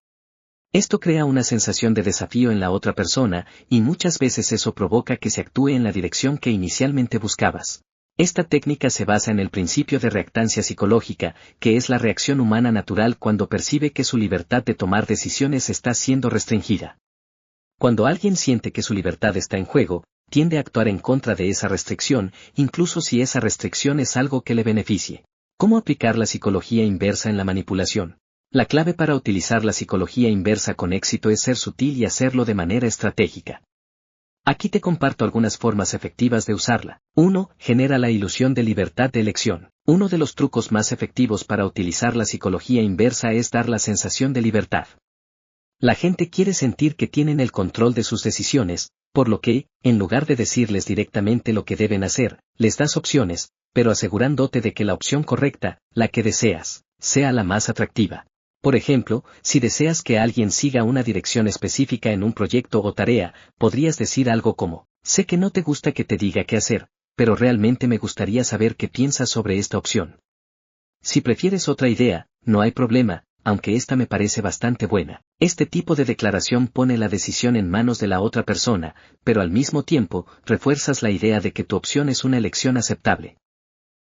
Esto crea una sensación de desafío en la otra persona, y muchas veces eso provoca que se actúe en la dirección que inicialmente buscabas. Esta técnica se basa en el principio de reactancia psicológica, que es la reacción humana natural cuando percibe que su libertad de tomar decisiones está siendo restringida. Cuando alguien siente que su libertad está en juego, tiende a actuar en contra de esa restricción, incluso si esa restricción es algo que le beneficie. ¿Cómo aplicar la psicología inversa en la manipulación? La clave para utilizar la psicología inversa con éxito es ser sutil y hacerlo de manera estratégica. Aquí te comparto algunas formas efectivas de usarla. 1. Genera la ilusión de libertad de elección. Uno de los trucos más efectivos para utilizar la psicología inversa es dar la sensación de libertad. La gente quiere sentir que tienen el control de sus decisiones, por lo que, en lugar de decirles directamente lo que deben hacer, les das opciones, pero asegurándote de que la opción correcta, la que deseas, sea la más atractiva. Por ejemplo, si deseas que alguien siga una dirección específica en un proyecto o tarea, podrías decir algo como, sé que no te gusta que te diga qué hacer, pero realmente me gustaría saber qué piensas sobre esta opción. Si prefieres otra idea, no hay problema, aunque esta me parece bastante buena. Este tipo de declaración pone la decisión en manos de la otra persona, pero al mismo tiempo, refuerzas la idea de que tu opción es una elección aceptable.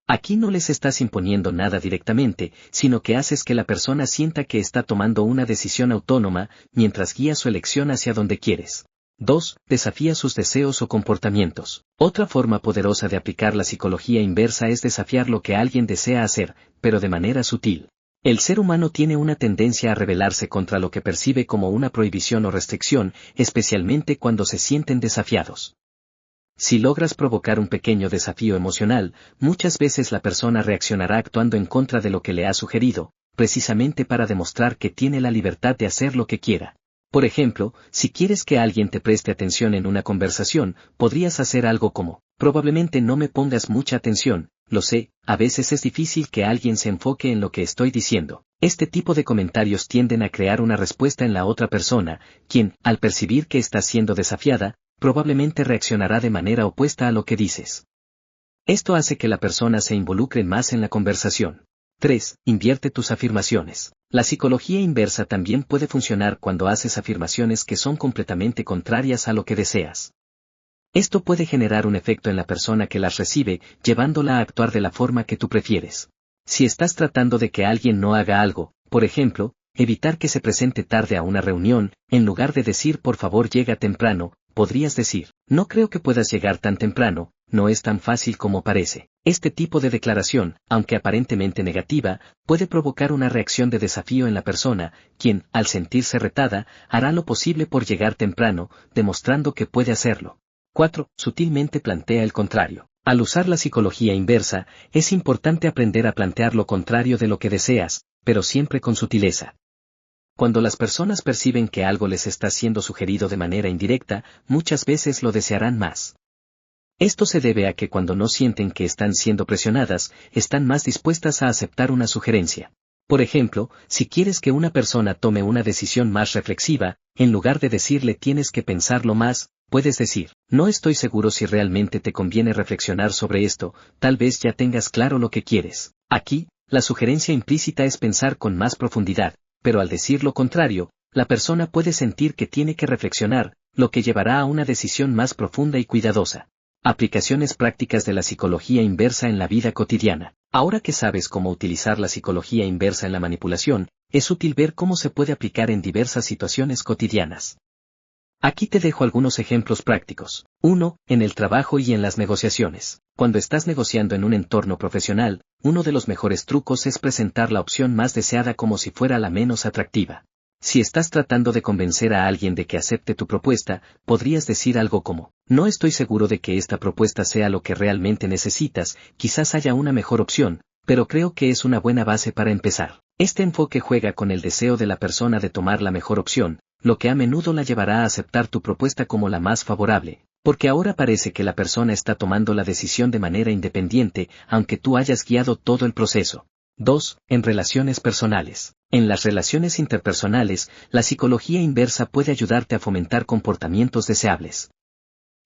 Aquí no les estás imponiendo nada directamente, sino que haces que la persona sienta que está tomando una decisión autónoma, mientras guía su elección hacia donde quieres. 2. Desafía sus deseos o comportamientos. Otra forma poderosa de aplicar la psicología inversa es desafiar lo que alguien desea hacer, pero de manera sutil. El ser humano tiene una tendencia a rebelarse contra lo que percibe como una prohibición o restricción, especialmente cuando se sienten desafiados. Si logras provocar un pequeño desafío emocional, muchas veces la persona reaccionará actuando en contra de lo que le has sugerido, precisamente para demostrar que tiene la libertad de hacer lo que quiera. Por ejemplo, si quieres que alguien te preste atención en una conversación, podrías hacer algo como: probablemente no me pongas mucha atención, lo sé, a veces es difícil que alguien se enfoque en lo que estoy diciendo. Este tipo de comentarios tienden a crear una respuesta en la otra persona, quien, al percibir que está siendo desafiada, probablemente reaccionará de manera opuesta a lo que dices. Esto hace que la persona se involucre más en la conversación. 3. Invierte tus afirmaciones. La psicología inversa también puede funcionar cuando haces afirmaciones que son completamente contrarias a lo que deseas. Esto puede generar un efecto en la persona que las recibe, llevándola a actuar de la forma que tú prefieres. Si estás tratando de que alguien no haga algo, por ejemplo, evitar que se presente tarde a una reunión, en lugar de decir por favor llega temprano, podrías decir: no creo que puedas llegar tan temprano, no es tan fácil como parece. Este tipo de declaración, aunque aparentemente negativa, puede provocar una reacción de desafío en la persona, quien, al sentirse retada, hará lo posible por llegar temprano, demostrando que puede hacerlo. 4. Sutilmente plantea el contrario. Al usar la psicología inversa, es importante aprender a plantear lo contrario de lo que deseas, pero siempre con sutileza. Cuando las personas perciben que algo les está siendo sugerido de manera indirecta, muchas veces lo desearán más. Esto se debe a que cuando no sienten que están siendo presionadas, están más dispuestas a aceptar una sugerencia. Por ejemplo, si quieres que una persona tome una decisión más reflexiva, en lugar de decirle tienes que pensarlo más, puedes decir: no estoy seguro si realmente te conviene reflexionar sobre esto, tal vez ya tengas claro lo que quieres. Aquí, la sugerencia implícita es pensar con más profundidad, pero al decir lo contrario, la persona puede sentir que tiene que reflexionar, lo que llevará a una decisión más profunda y cuidadosa. Aplicaciones prácticas de la psicología inversa en la vida cotidiana. Ahora que sabes cómo utilizar la psicología inversa en la manipulación, es útil ver cómo se puede aplicar en diversas situaciones cotidianas. Aquí te dejo algunos ejemplos prácticos. 1. En el trabajo y en las negociaciones. Cuando estás negociando en un entorno profesional, uno de los mejores trucos es presentar la opción más deseada como si fuera la menos atractiva. Si estás tratando de convencer a alguien de que acepte tu propuesta, podrías decir algo como: no estoy seguro de que esta propuesta sea lo que realmente necesitas, quizás haya una mejor opción, pero creo que es una buena base para empezar. Este enfoque juega con el deseo de la persona de tomar la mejor opción, lo que a menudo la llevará a aceptar tu propuesta como la más favorable, porque ahora parece que la persona está tomando la decisión de manera independiente, aunque tú hayas guiado todo el proceso. 2. En relaciones personales. En las relaciones interpersonales, la psicología inversa puede ayudarte a fomentar comportamientos deseables.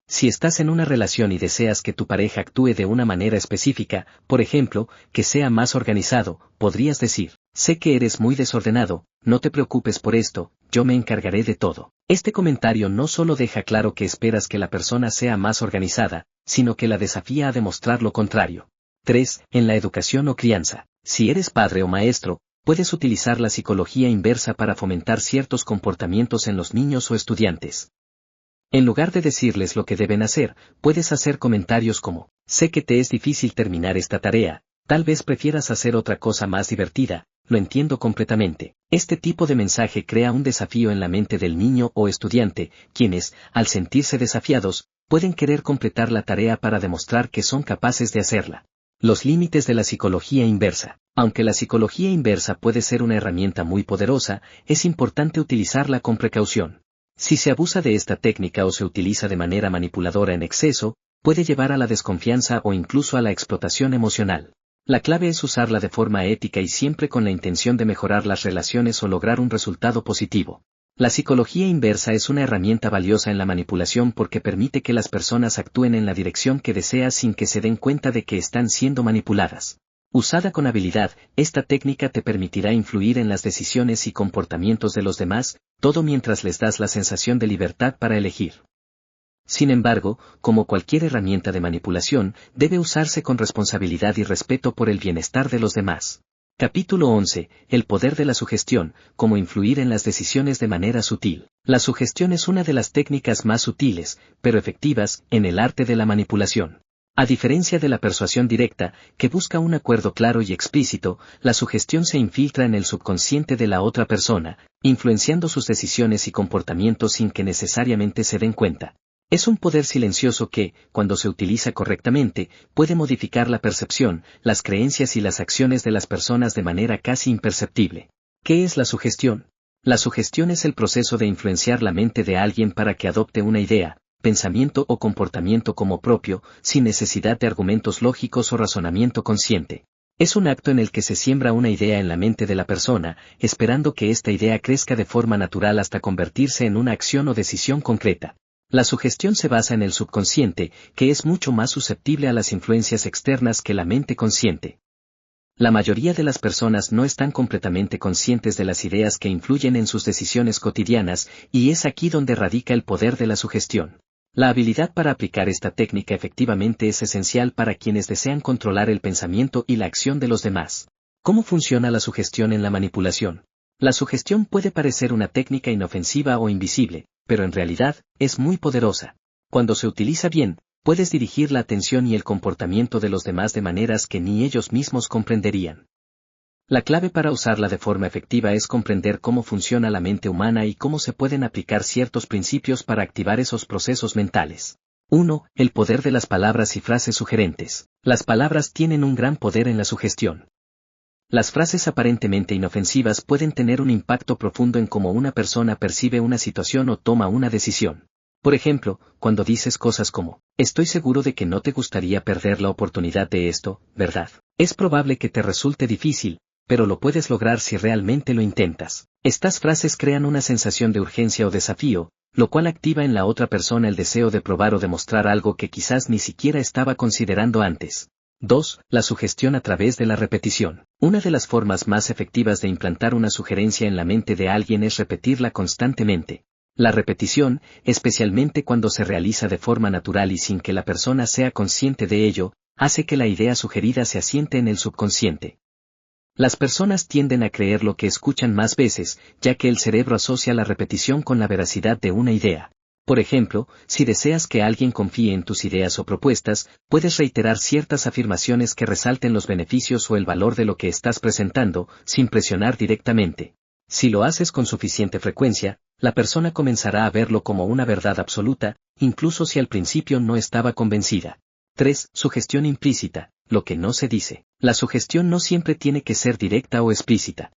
Si estás en una relación y deseas que tu pareja actúe de una manera específica, por ejemplo, que sea más organizado, podrías decir: sé que eres muy desordenado, no te preocupes por esto, yo me encargaré de todo. Este comentario no solo deja claro que esperas que la persona sea más organizada, sino que la desafía a demostrar lo contrario. 3. En la educación o crianza. Si eres padre o maestro, puedes utilizar la psicología inversa para fomentar ciertos comportamientos en los niños o estudiantes. En lugar de decirles lo que deben hacer, puedes hacer comentarios como: sé que te es difícil terminar esta tarea, tal vez prefieras hacer otra cosa más divertida, lo entiendo completamente. Este tipo de mensaje crea un desafío en la mente del niño o estudiante, quienes, al sentirse desafiados, pueden querer completar la tarea para demostrar que son capaces de hacerla. Los límites de la psicología inversa. Aunque la psicología inversa puede ser una herramienta muy poderosa, es importante utilizarla con precaución. Si se abusa de esta técnica o se utiliza de manera manipuladora en exceso, puede llevar a la desconfianza o incluso a la explotación emocional. La clave es usarla de forma ética y siempre con la intención de mejorar las relaciones o lograr un resultado positivo. La psicología inversa es una herramienta valiosa en la manipulación porque permite que las personas actúen en la dirección que deseas sin que se den cuenta de que están siendo manipuladas. Usada con habilidad, esta técnica te permitirá influir en las decisiones y comportamientos de los demás, todo mientras les das la sensación de libertad para elegir. Sin embargo, como cualquier herramienta de manipulación, debe usarse con responsabilidad y respeto por el bienestar de los demás. Capítulo 11. El poder de la sugestión, cómo influir en las decisiones de manera sutil. La sugestión es una de las técnicas más sutiles, pero efectivas, en el arte de la manipulación. A diferencia de la persuasión directa, que busca un acuerdo claro y explícito, la sugestión se infiltra en el subconsciente de la otra persona, influenciando sus decisiones y comportamientos sin que necesariamente se den cuenta. Es un poder silencioso que, cuando se utiliza correctamente, puede modificar la percepción, las creencias y las acciones de las personas de manera casi imperceptible. ¿Qué es la sugestión? La sugestión es el proceso de influenciar la mente de alguien para que adopte una idea, pensamiento o comportamiento como propio, sin necesidad de argumentos lógicos o razonamiento consciente. Es un acto en el que se siembra una idea en la mente de la persona, esperando que esta idea crezca de forma natural hasta convertirse en una acción o decisión concreta. La sugestión se basa en el subconsciente, que es mucho más susceptible a las influencias externas que la mente consciente. La mayoría de las personas no están completamente conscientes de las ideas que influyen en sus decisiones cotidianas, y es aquí donde radica el poder de la sugestión. La habilidad para aplicar esta técnica efectivamente es esencial para quienes desean controlar el pensamiento y la acción de los demás. ¿Cómo funciona la sugestión en la manipulación? La sugestión puede parecer una técnica inofensiva o invisible, pero en realidad, es muy poderosa. Cuando se utiliza bien, puedes dirigir la atención y el comportamiento de los demás de maneras que ni ellos mismos comprenderían. La clave para usarla de forma efectiva es comprender cómo funciona la mente humana y cómo se pueden aplicar ciertos principios para activar esos procesos mentales. 1. El poder de las palabras y frases sugerentes. Las palabras tienen un gran poder en la sugestión. Las frases aparentemente inofensivas pueden tener un impacto profundo en cómo una persona percibe una situación o toma una decisión. Por ejemplo, cuando dices cosas como, estoy seguro de que no te gustaría perder la oportunidad de esto, ¿verdad? Es probable que te resulte difícil, pero lo puedes lograr si realmente lo intentas. Estas frases crean una sensación de urgencia o desafío, lo cual activa en la otra persona el deseo de probar o demostrar algo que quizás ni siquiera estaba considerando antes. 2. La sugestión a través de la repetición. Una de las formas más efectivas de implantar una sugerencia en la mente de alguien es repetirla constantemente. La repetición, especialmente cuando se realiza de forma natural y sin que la persona sea consciente de ello, hace que la idea sugerida se asiente en el subconsciente. Las personas tienden a creer lo que escuchan más veces, ya que el cerebro asocia la repetición con la veracidad de una idea. Por ejemplo, si deseas que alguien confíe en tus ideas o propuestas, puedes reiterar ciertas afirmaciones que resalten los beneficios o el valor de lo que estás presentando, sin presionar directamente. Si lo haces con suficiente frecuencia, la persona comenzará a verlo como una verdad absoluta, incluso si al principio no estaba convencida. 3. Sugestión implícita, lo que no se dice. La sugestión no siempre tiene que ser directa o explícita.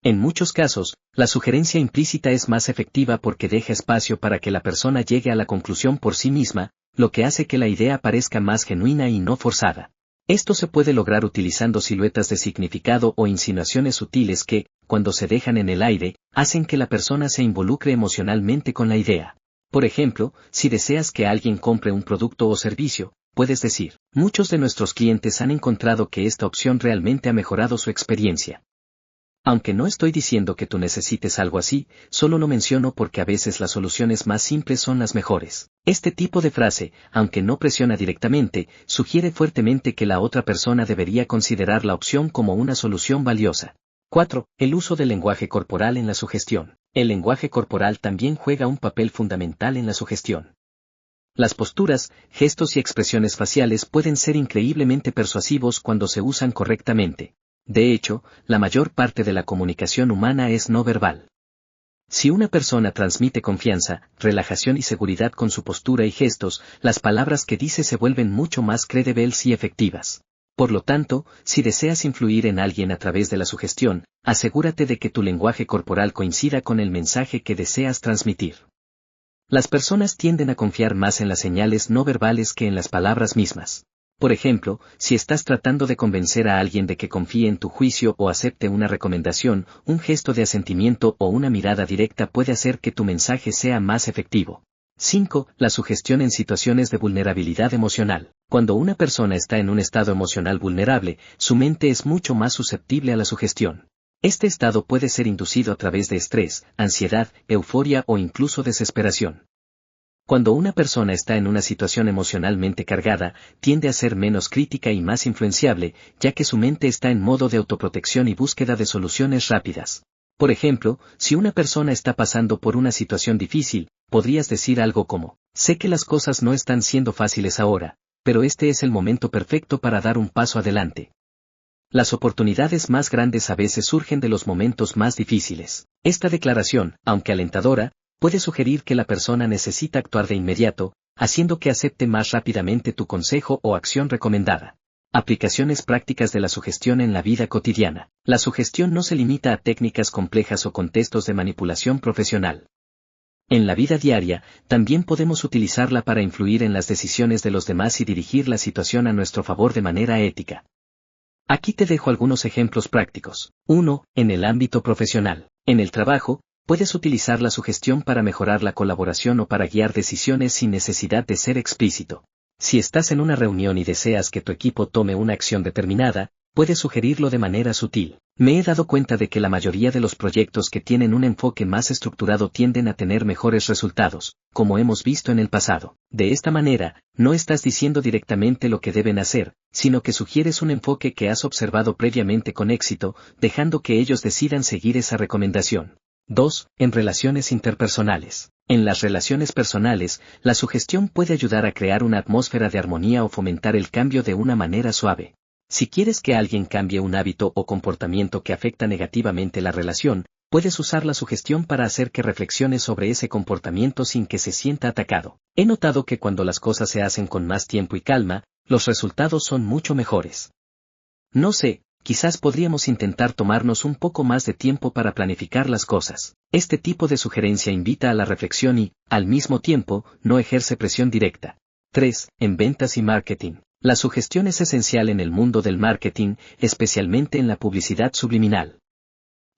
En muchos casos, la sugerencia implícita es más efectiva porque deja espacio para que la persona llegue a la conclusión por sí misma, lo que hace que la idea parezca más genuina y no forzada. Esto se puede lograr utilizando siluetas de significado o insinuaciones sutiles que, cuando se dejan en el aire, hacen que la persona se involucre emocionalmente con la idea. Por ejemplo, si deseas que alguien compre un producto o servicio, puedes decir, muchos de nuestros clientes han encontrado que esta opción realmente ha mejorado su experiencia. Aunque no estoy diciendo que tú necesites algo así, solo lo menciono porque a veces las soluciones más simples son las mejores. Este tipo de frase, aunque no presiona directamente, sugiere fuertemente que la otra persona debería considerar la opción como una solución valiosa. 4. El uso del lenguaje corporal en la sugestión. El lenguaje corporal también juega un papel fundamental en la sugestión. Las posturas, gestos y expresiones faciales pueden ser increíblemente persuasivos cuando se usan correctamente. De hecho, la mayor parte de la comunicación humana es no verbal. Si una persona transmite confianza, relajación y seguridad con su postura y gestos, las palabras que dice se vuelven mucho más creíbles y efectivas. Por lo tanto, si deseas influir en alguien a través de la sugestión, asegúrate de que tu lenguaje corporal coincida con el mensaje que deseas transmitir. Las personas tienden a confiar más en las señales no verbales que en las palabras mismas. Por ejemplo, si estás tratando de convencer a alguien de que confíe en tu juicio o acepte una recomendación, un gesto de asentimiento o una mirada directa puede hacer que tu mensaje sea más efectivo. 5. La sugestión en situaciones de vulnerabilidad emocional. Cuando una persona está en un estado emocional vulnerable, su mente es mucho más susceptible a la sugestión. Este estado puede ser inducido a través de estrés, ansiedad, euforia o incluso desesperación. Cuando una persona está en una situación emocionalmente cargada, tiende a ser menos crítica y más influenciable, ya que su mente está en modo de autoprotección y búsqueda de soluciones rápidas. Por ejemplo, si una persona está pasando por una situación difícil, podrías decir algo como, sé que las cosas no están siendo fáciles ahora, pero este es el momento perfecto para dar un paso adelante. Las oportunidades más grandes a veces surgen de los momentos más difíciles. Esta declaración, aunque alentadora, Puede sugerir que la persona necesita actuar de inmediato, haciendo que acepte más rápidamente tu consejo o acción recomendada. Aplicaciones prácticas de la sugestión en la vida cotidiana. La sugestión no se limita a técnicas complejas o contextos de manipulación profesional. En la vida diaria, también podemos utilizarla para influir en las decisiones de los demás y dirigir la situación a nuestro favor de manera ética. Aquí te dejo algunos ejemplos prácticos. 1. En el ámbito profesional. En el trabajo, puedes utilizar la sugestión para mejorar la colaboración o para guiar decisiones sin necesidad de ser explícito. Si estás en una reunión y deseas que tu equipo tome una acción determinada, puedes sugerirlo de manera sutil. Me he dado cuenta de que la mayoría de los proyectos que tienen un enfoque más estructurado tienden a tener mejores resultados, como hemos visto en el pasado. De esta manera, no estás diciendo directamente lo que deben hacer, sino que sugieres un enfoque que has observado previamente con éxito, dejando que ellos decidan seguir esa recomendación. 2. En relaciones interpersonales. En las relaciones personales, la sugestión puede ayudar a crear una atmósfera de armonía o fomentar el cambio de una manera suave. Si quieres que alguien cambie un hábito o comportamiento que afecta negativamente la relación, puedes usar la sugestión para hacer que reflexione sobre ese comportamiento sin que se sienta atacado. He notado que cuando las cosas se hacen con más tiempo y calma, los resultados son mucho mejores. No sé, quizás podríamos intentar tomarnos un poco más de tiempo para planificar las cosas. Este tipo de sugerencia invita a la reflexión y, al mismo tiempo, no ejerce presión directa. 3. En ventas y marketing. La sugestión es esencial en el mundo del marketing, especialmente en la publicidad subliminal.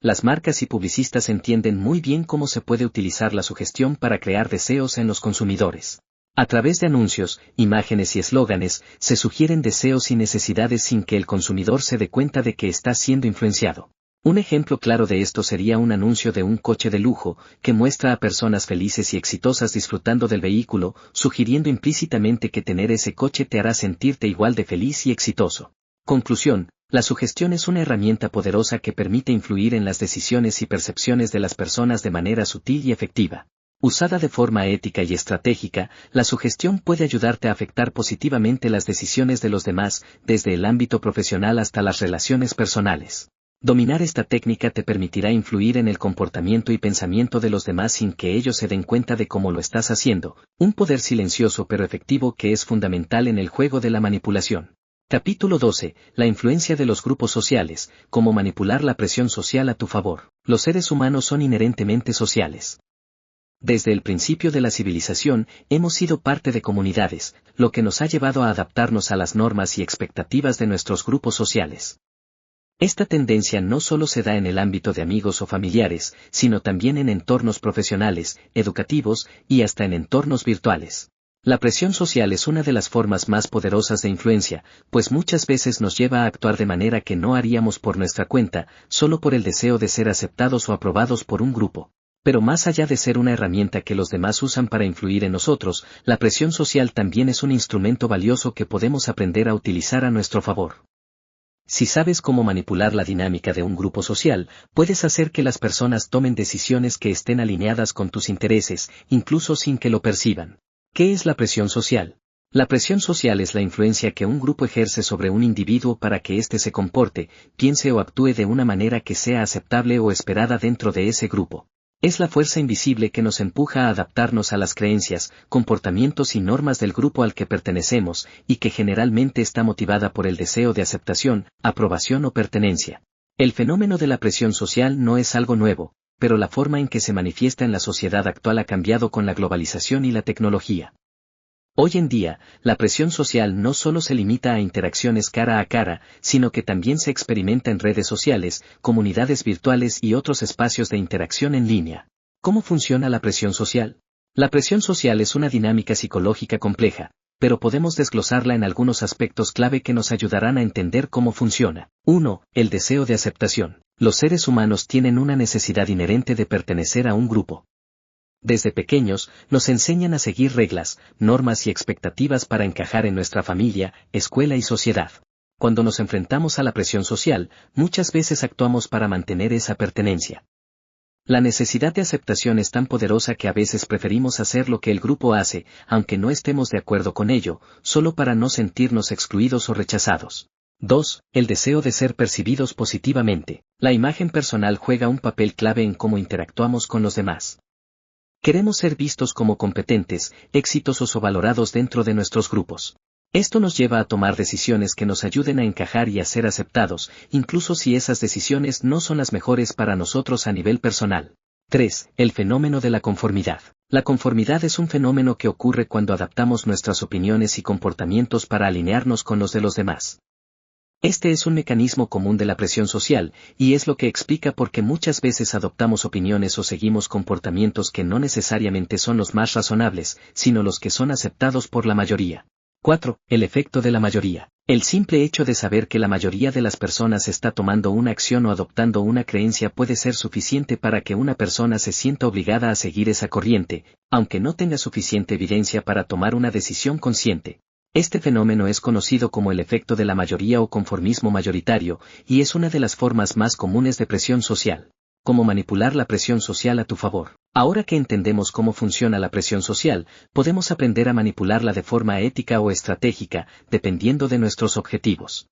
Las marcas y publicistas entienden muy bien cómo se puede utilizar la sugestión para crear deseos en los consumidores. A través de anuncios, imágenes y eslóganes, se sugieren deseos y necesidades sin que el consumidor se dé cuenta de que está siendo influenciado. Un ejemplo claro de esto sería un anuncio de un coche de lujo, que muestra a personas felices y exitosas disfrutando del vehículo, sugiriendo implícitamente que tener ese coche te hará sentirte igual de feliz y exitoso. Conclusión, la sugestión es una herramienta poderosa que permite influir en las decisiones y percepciones de las personas de manera sutil y efectiva. Usada de forma ética y estratégica, la sugestión puede ayudarte a afectar positivamente las decisiones de los demás, desde el ámbito profesional hasta las relaciones personales. Dominar esta técnica te permitirá influir en el comportamiento y pensamiento de los demás sin que ellos se den cuenta de cómo lo estás haciendo, un poder silencioso pero efectivo que es fundamental en el juego de la manipulación. Capítulo 12. La influencia de los grupos sociales, cómo manipular la presión social a tu favor. Los seres humanos son inherentemente sociales. Desde el principio de la civilización, hemos sido parte de comunidades, lo que nos ha llevado a adaptarnos a las normas y expectativas de nuestros grupos sociales. Esta tendencia no solo se da en el ámbito de amigos o familiares, sino también en entornos profesionales, educativos y hasta en entornos virtuales. La presión social es una de las formas más poderosas de influencia, pues muchas veces nos lleva a actuar de manera que no haríamos por nuestra cuenta, solo por el deseo de ser aceptados o aprobados por un grupo. Pero más allá de ser una herramienta que los demás usan para influir en nosotros, la presión social también es un instrumento valioso que podemos aprender a utilizar a nuestro favor. Si sabes cómo manipular la dinámica de un grupo social, puedes hacer que las personas tomen decisiones que estén alineadas con tus intereses, incluso sin que lo perciban. ¿Qué es la presión social? La presión social es la influencia que un grupo ejerce sobre un individuo para que éste se comporte, piense o actúe de una manera que sea aceptable o esperada dentro de ese grupo. Es la fuerza invisible que nos empuja a adaptarnos a las creencias, comportamientos y normas del grupo al que pertenecemos, y que generalmente está motivada por el deseo de aceptación, aprobación o pertenencia. El fenómeno de la presión social no es algo nuevo, pero la forma en que se manifiesta en la sociedad actual ha cambiado con la globalización y la tecnología. Hoy en día, la presión social no solo se limita a interacciones cara a cara, sino que también se experimenta en redes sociales, comunidades virtuales y otros espacios de interacción en línea. ¿Cómo funciona la presión social? La presión social es una dinámica psicológica compleja, pero podemos desglosarla en algunos aspectos clave que nos ayudarán a entender cómo funciona. 1. El deseo de aceptación. Los seres humanos tienen una necesidad inherente de pertenecer a un grupo. Desde pequeños, nos enseñan a seguir reglas, normas y expectativas para encajar en nuestra familia, escuela y sociedad. Cuando nos enfrentamos a la presión social, muchas veces actuamos para mantener esa pertenencia. La necesidad de aceptación es tan poderosa que a veces preferimos hacer lo que el grupo hace, aunque no estemos de acuerdo con ello, solo para no sentirnos excluidos o rechazados. 2. El deseo de ser percibidos positivamente. La imagen personal juega un papel clave en cómo interactuamos con los demás. Queremos ser vistos como competentes, exitosos o valorados dentro de nuestros grupos. Esto nos lleva a tomar decisiones que nos ayuden a encajar y a ser aceptados, incluso si esas decisiones no son las mejores para nosotros a nivel personal. 3. El fenómeno de la conformidad. La conformidad es un fenómeno que ocurre cuando adaptamos nuestras opiniones y comportamientos para alinearnos con los de los demás. Este es un mecanismo común de la presión social, y es lo que explica por qué muchas veces adoptamos opiniones o seguimos comportamientos que no necesariamente son los más razonables, sino los que son aceptados por la mayoría. 4. El efecto de la mayoría. El simple hecho de saber que la mayoría de las personas está tomando una acción o adoptando una creencia puede ser suficiente para que una persona se sienta obligada a seguir esa corriente, aunque no tenga suficiente evidencia para tomar una decisión consciente. Este fenómeno es conocido como el efecto de la mayoría o conformismo mayoritario, y es una de las formas más comunes de presión social. Cómo manipular la presión social a tu favor. Ahora que entendemos cómo funciona la presión social, podemos aprender a manipularla de forma ética o estratégica, dependiendo de nuestros objetivos.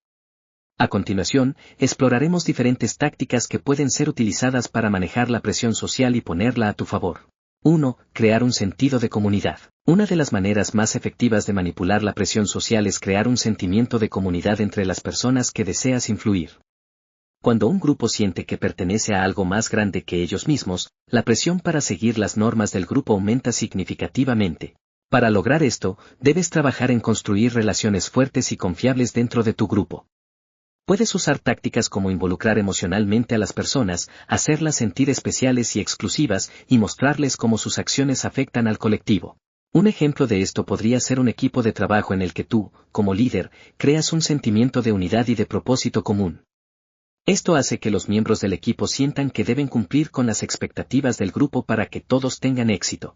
A continuación, exploraremos diferentes tácticas que pueden ser utilizadas para manejar la presión social y ponerla a tu favor. 1. Crear un sentido de comunidad. Una de las maneras más efectivas de manipular la presión social es crear un sentimiento de comunidad entre las personas que deseas influir. Cuando un grupo siente que pertenece a algo más grande que ellos mismos, la presión para seguir las normas del grupo aumenta significativamente. Para lograr esto, debes trabajar en construir relaciones fuertes y confiables dentro de tu grupo. Puedes usar tácticas como involucrar emocionalmente a las personas, hacerlas sentir especiales y exclusivas, y mostrarles cómo sus acciones afectan al colectivo. Un ejemplo de esto podría ser un equipo de trabajo en el que tú, como líder, creas un sentimiento de unidad y de propósito común. Esto hace que los miembros del equipo sientan que deben cumplir con las expectativas del grupo para que todos tengan éxito.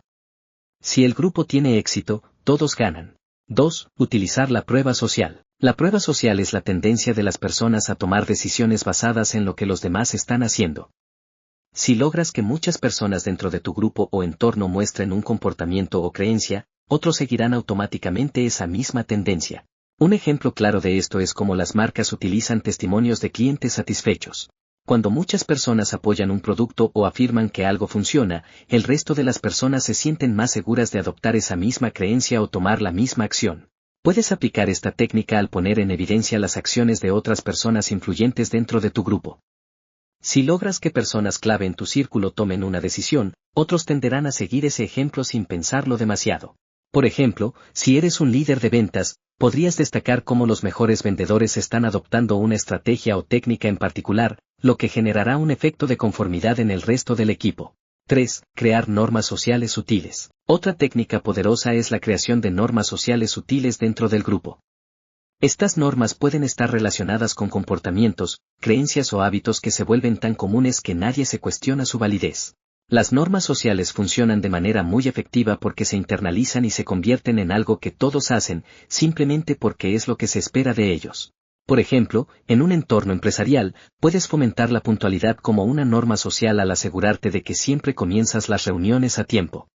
Si el grupo tiene éxito, todos ganan. 2. Utilizar la prueba social. La prueba social es la tendencia de las personas a tomar decisiones basadas en lo que los demás están haciendo. Si logras que muchas personas dentro de tu grupo o entorno muestren un comportamiento o creencia, otros seguirán automáticamente esa misma tendencia. Un ejemplo claro de esto es cómo las marcas utilizan testimonios de clientes satisfechos. Cuando muchas personas apoyan un producto o afirman que algo funciona, el resto de las personas se sienten más seguras de adoptar esa misma creencia o tomar la misma acción. Puedes aplicar esta técnica al poner en evidencia las acciones de otras personas influyentes dentro de tu grupo. Si logras que personas clave en tu círculo tomen una decisión, otros tenderán a seguir ese ejemplo sin pensarlo demasiado. Por ejemplo, si eres un líder de ventas, podrías destacar cómo los mejores vendedores están adoptando una estrategia o técnica en particular, lo que generará un efecto de conformidad en el resto del equipo. 3. Crear normas sociales sutiles. Otra técnica poderosa es la creación de normas sociales sutiles dentro del grupo. Estas normas pueden estar relacionadas con comportamientos, creencias o hábitos que se vuelven tan comunes que nadie se cuestiona su validez. Las normas sociales funcionan de manera muy efectiva porque se internalizan y se convierten en algo que todos hacen, simplemente porque es lo que se espera de ellos. Por ejemplo, en un entorno empresarial, puedes fomentar la puntualidad como una norma social al asegurarte de que siempre comienzas las reuniones a tiempo.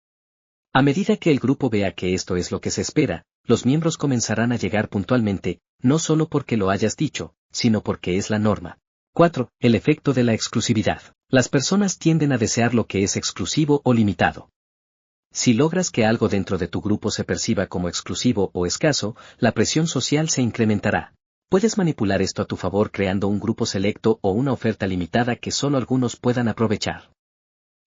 A medida que el grupo vea que esto es lo que se espera, los miembros comenzarán a llegar puntualmente, no solo porque lo hayas dicho, sino porque es la norma. 4. El efecto de la exclusividad. Las personas tienden a desear lo que es exclusivo o limitado. Si logras que algo dentro de tu grupo se perciba como exclusivo o escaso, la presión social se incrementará. Puedes manipular esto a tu favor creando un grupo selecto o una oferta limitada que solo algunos puedan aprovechar.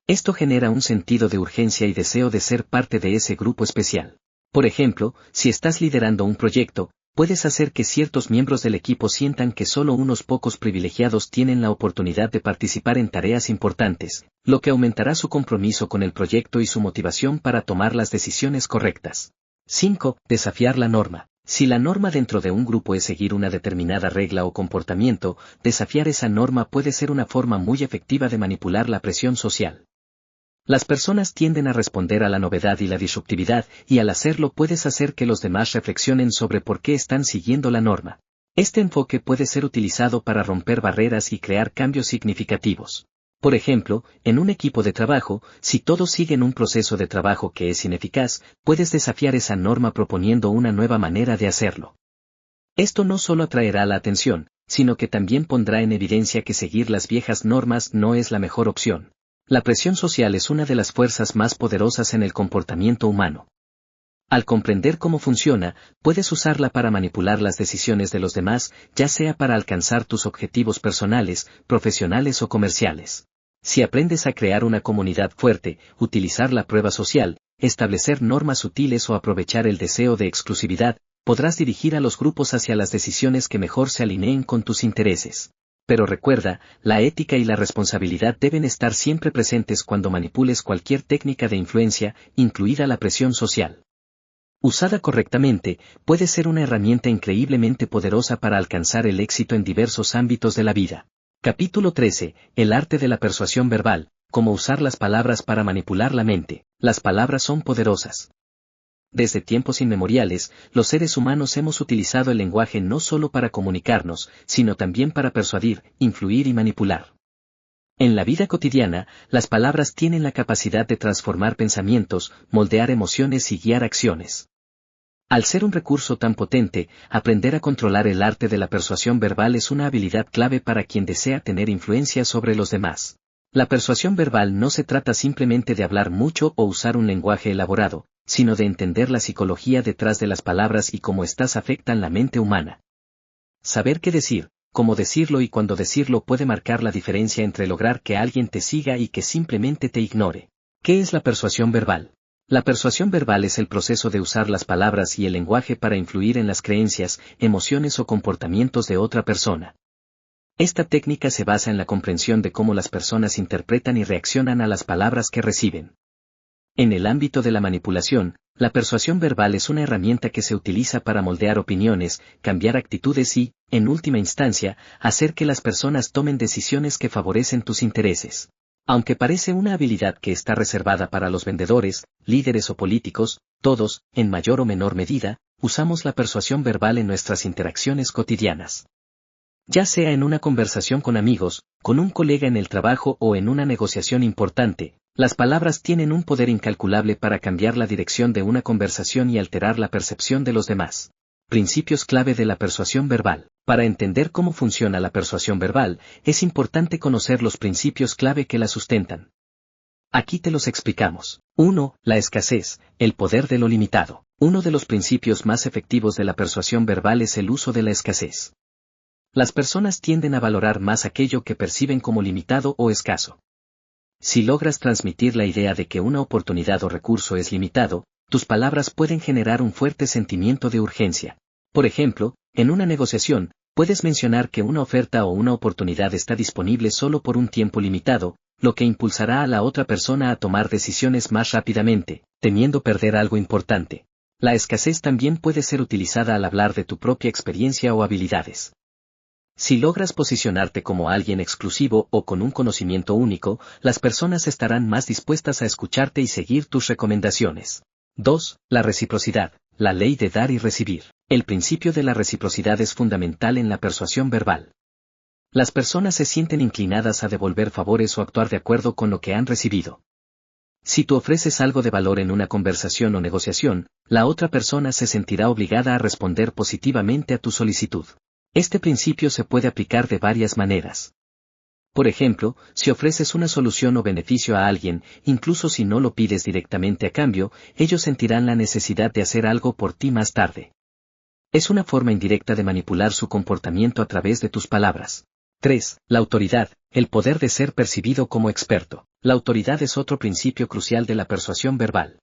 Esto genera un sentido de urgencia y deseo de ser parte de ese grupo especial. Por ejemplo, si estás liderando un proyecto, puedes hacer que ciertos miembros del equipo sientan que solo unos pocos privilegiados tienen la oportunidad de participar en tareas importantes, lo que aumentará su compromiso con el proyecto y su motivación para tomar las decisiones correctas. 5. Desafiar la norma. Si la norma dentro de un grupo es seguir una determinada regla o comportamiento, desafiar esa norma puede ser una forma muy efectiva de manipular la presión social. Las personas tienden a responder a la novedad y la disruptividad, y al hacerlo puedes hacer que los demás reflexionen sobre por qué están siguiendo la norma. Este enfoque puede ser utilizado para romper barreras y crear cambios significativos. Por ejemplo, en un equipo de trabajo, si todos siguen un proceso de trabajo que es ineficaz, puedes desafiar esa norma proponiendo una nueva manera de hacerlo. Esto no solo atraerá la atención, sino que también pondrá en evidencia que seguir las viejas normas no es la mejor opción. La presión social es una de las fuerzas más poderosas en el comportamiento humano. Al comprender cómo funciona, puedes usarla para manipular las decisiones de los demás, ya sea para alcanzar tus objetivos personales, profesionales o comerciales. Si aprendes a crear una comunidad fuerte, utilizar la prueba social, establecer normas sutiles o aprovechar el deseo de exclusividad, podrás dirigir a los grupos hacia las decisiones que mejor se alineen con tus intereses. Pero recuerda, la ética y la responsabilidad deben estar siempre presentes cuando manipules cualquier técnica de influencia, incluida la presión social. Usada correctamente, puede ser una herramienta increíblemente poderosa para alcanzar el éxito en diversos ámbitos de la vida. Capítulo 13. El arte de la persuasión verbal. Cómo usar las palabras para manipular la mente. Las palabras son poderosas. Desde tiempos inmemoriales, los seres humanos hemos utilizado el lenguaje no solo para comunicarnos, sino también para persuadir, influir y manipular. En la vida cotidiana, las palabras tienen la capacidad de transformar pensamientos, moldear emociones y guiar acciones. Al ser un recurso tan potente, aprender a controlar el arte de la persuasión verbal es una habilidad clave para quien desea tener influencia sobre los demás. La persuasión verbal no se trata simplemente de hablar mucho o usar un lenguaje elaborado, sino de entender la psicología detrás de las palabras y cómo éstas afectan la mente humana. Saber qué decir, cómo decirlo y cuándo decirlo puede marcar la diferencia entre lograr que alguien te siga y que simplemente te ignore. ¿Qué es la persuasión verbal? La persuasión verbal es el proceso de usar las palabras y el lenguaje para influir en las creencias, emociones o comportamientos de otra persona. Esta técnica se basa en la comprensión de cómo las personas interpretan y reaccionan a las palabras que reciben. En el ámbito de la manipulación, la persuasión verbal es una herramienta que se utiliza para moldear opiniones, cambiar actitudes y, en última instancia, hacer que las personas tomen decisiones que favorecen tus intereses. Aunque parece una habilidad que está reservada para los vendedores, líderes o políticos, todos, en mayor o menor medida, usamos la persuasión verbal en nuestras interacciones cotidianas. Ya sea en una conversación con amigos, con un colega en el trabajo o en una negociación importante, las palabras tienen un poder incalculable para cambiar la dirección de una conversación y alterar la percepción de los demás. Principios clave de la persuasión verbal. Para entender cómo funciona la persuasión verbal, es importante conocer los principios clave que la sustentan. Aquí te los explicamos. 1. La escasez, el poder de lo limitado. Uno de los principios más efectivos de la persuasión verbal es el uso de la escasez. Las personas tienden a valorar más aquello que perciben como limitado o escaso. Si logras transmitir la idea de que una oportunidad o recurso es limitado, tus palabras pueden generar un fuerte sentimiento de urgencia. Por ejemplo, en una negociación, puedes mencionar que una oferta o una oportunidad está disponible solo por un tiempo limitado, lo que impulsará a la otra persona a tomar decisiones más rápidamente, temiendo perder algo importante. La escasez también puede ser utilizada al hablar de tu propia experiencia o habilidades. Si logras posicionarte como alguien exclusivo o con un conocimiento único, las personas estarán más dispuestas a escucharte y seguir tus recomendaciones. 2. La reciprocidad, la ley de dar y recibir. El principio de la reciprocidad es fundamental en la persuasión verbal. Las personas se sienten inclinadas a devolver favores o actuar de acuerdo con lo que han recibido. Si tú ofreces algo de valor en una conversación o negociación, la otra persona se sentirá obligada a responder positivamente a tu solicitud. Este principio se puede aplicar de varias maneras. Por ejemplo, si ofreces una solución o beneficio a alguien, incluso si no lo pides directamente a cambio, ellos sentirán la necesidad de hacer algo por ti más tarde. Es una forma indirecta de manipular su comportamiento a través de tus palabras. 3. La autoridad, el poder de ser percibido como experto. La autoridad es otro principio crucial de la persuasión verbal.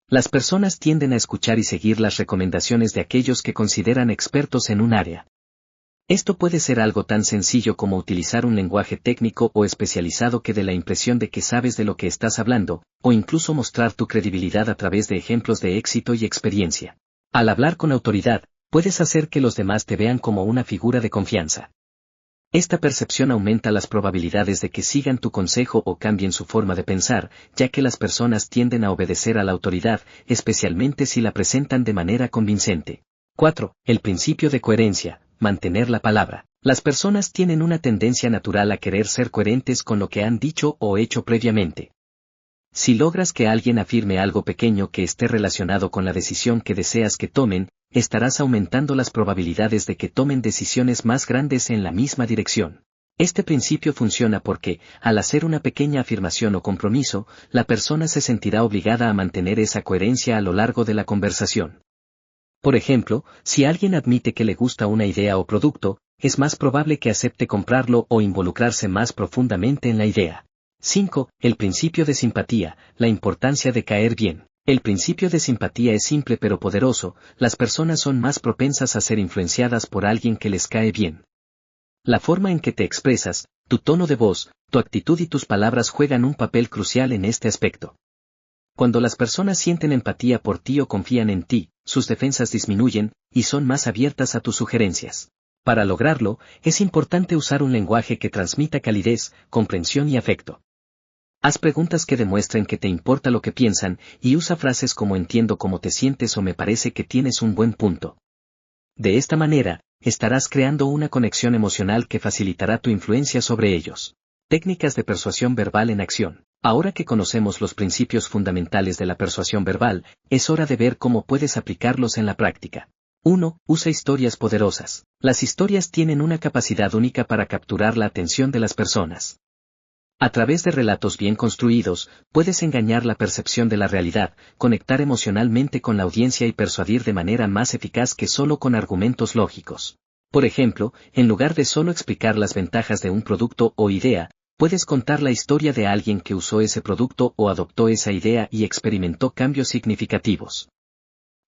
Las personas tienden a escuchar y seguir las recomendaciones de aquellos que consideran expertos en un área. Esto puede ser algo tan sencillo como utilizar un lenguaje técnico o especializado que dé la impresión de que sabes de lo que estás hablando, o incluso mostrar tu credibilidad a través de ejemplos de éxito y experiencia. Al hablar con autoridad, puedes hacer que los demás te vean como una figura de confianza. Esta percepción aumenta las probabilidades de que sigan tu consejo o cambien su forma de pensar, ya que las personas tienden a obedecer a la autoridad, especialmente si la presentan de manera convincente. 4. El principio de coherencia. Mantener la palabra. Las personas tienen una tendencia natural a querer ser coherentes con lo que han dicho o hecho previamente. Si logras que alguien afirme algo pequeño que esté relacionado con la decisión que deseas que tomen, estarás aumentando las probabilidades de que tomen decisiones más grandes en la misma dirección. Este principio funciona porque, al hacer una pequeña afirmación o compromiso, la persona se sentirá obligada a mantener esa coherencia a lo largo de la conversación. Por ejemplo, si alguien admite que le gusta una idea o producto, es más probable que acepte comprarlo o involucrarse más profundamente en la idea. 5. El principio de simpatía, la importancia de caer bien. El principio de simpatía es simple pero poderoso, las personas son más propensas a ser influenciadas por alguien que les cae bien. La forma en que te expresas, tu tono de voz, tu actitud y tus palabras juegan un papel crucial en este aspecto. Cuando las personas sienten empatía por ti o confían en ti, sus defensas disminuyen, y son más abiertas a tus sugerencias. Para lograrlo, es importante usar un lenguaje que transmita calidez, comprensión y afecto. Haz preguntas que demuestren que te importa lo que piensan, y usa frases como entiendo cómo te sientes o me parece que tienes un buen punto. De esta manera, estarás creando una conexión emocional que facilitará tu influencia sobre ellos. Técnicas de persuasión verbal en acción. Ahora que conocemos los principios fundamentales de la persuasión verbal, es hora de ver cómo puedes aplicarlos en la práctica. 1. Usa historias poderosas. Las historias tienen una capacidad única para capturar la atención de las personas. A través de relatos bien construidos, puedes engañar la percepción de la realidad, conectar emocionalmente con la audiencia y persuadir de manera más eficaz que solo con argumentos lógicos. Por ejemplo, en lugar de solo explicar las ventajas de un producto o idea, puedes contar la historia de alguien que usó ese producto o adoptó esa idea y experimentó cambios significativos.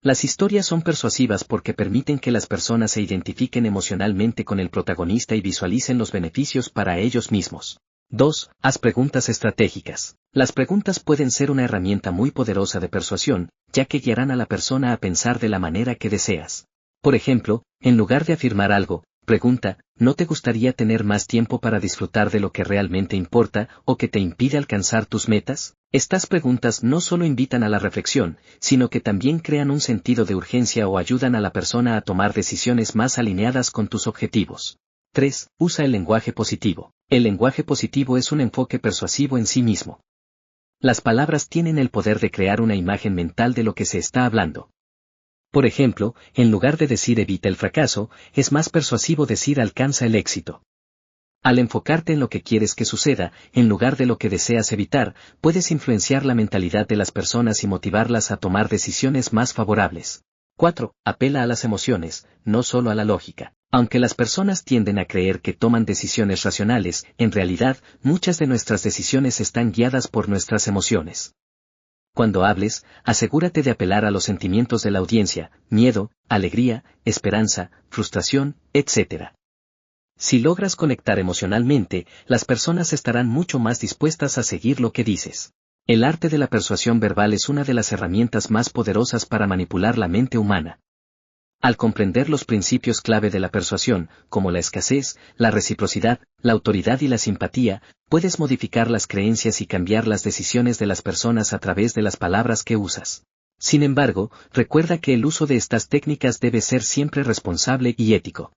Las historias son persuasivas porque permiten que las personas se identifiquen emocionalmente con el protagonista y visualicen los beneficios para ellos mismos. 2. Haz preguntas estratégicas. Las preguntas pueden ser una herramienta muy poderosa de persuasión, ya que guiarán a la persona a pensar de la manera que deseas. Por ejemplo, en lugar de afirmar algo, pregunta, ¿no te gustaría tener más tiempo para disfrutar de lo que realmente importa o que te impide alcanzar tus metas? Estas preguntas no solo invitan a la reflexión, sino que también crean un sentido de urgencia o ayudan a la persona a tomar decisiones más alineadas con tus objetivos. 3. Usa el lenguaje positivo. El lenguaje positivo es un enfoque persuasivo en sí mismo. Las palabras tienen el poder de crear una imagen mental de lo que se está hablando. Por ejemplo, en lugar de decir evita el fracaso, es más persuasivo decir alcanza el éxito. Al enfocarte en lo que quieres que suceda, en lugar de lo que deseas evitar, puedes influenciar la mentalidad de las personas y motivarlas a tomar decisiones más favorables. 4. Apela a las emociones, no solo a la lógica. Aunque las personas tienden a creer que toman decisiones racionales, en realidad, muchas de nuestras decisiones están guiadas por nuestras emociones. Cuando hables, asegúrate de apelar a los sentimientos de la audiencia, miedo, alegría, esperanza, frustración, etc. Si logras conectar emocionalmente, las personas estarán mucho más dispuestas a seguir lo que dices. El arte de la persuasión verbal es una de las herramientas más poderosas para manipular la mente humana. Al comprender los principios clave de la persuasión, como la escasez, la reciprocidad, la autoridad y la simpatía, puedes modificar las creencias y cambiar las decisiones de las personas a través de las palabras que usas. Sin embargo, recuerda que el uso de estas técnicas debe ser siempre responsable y ético.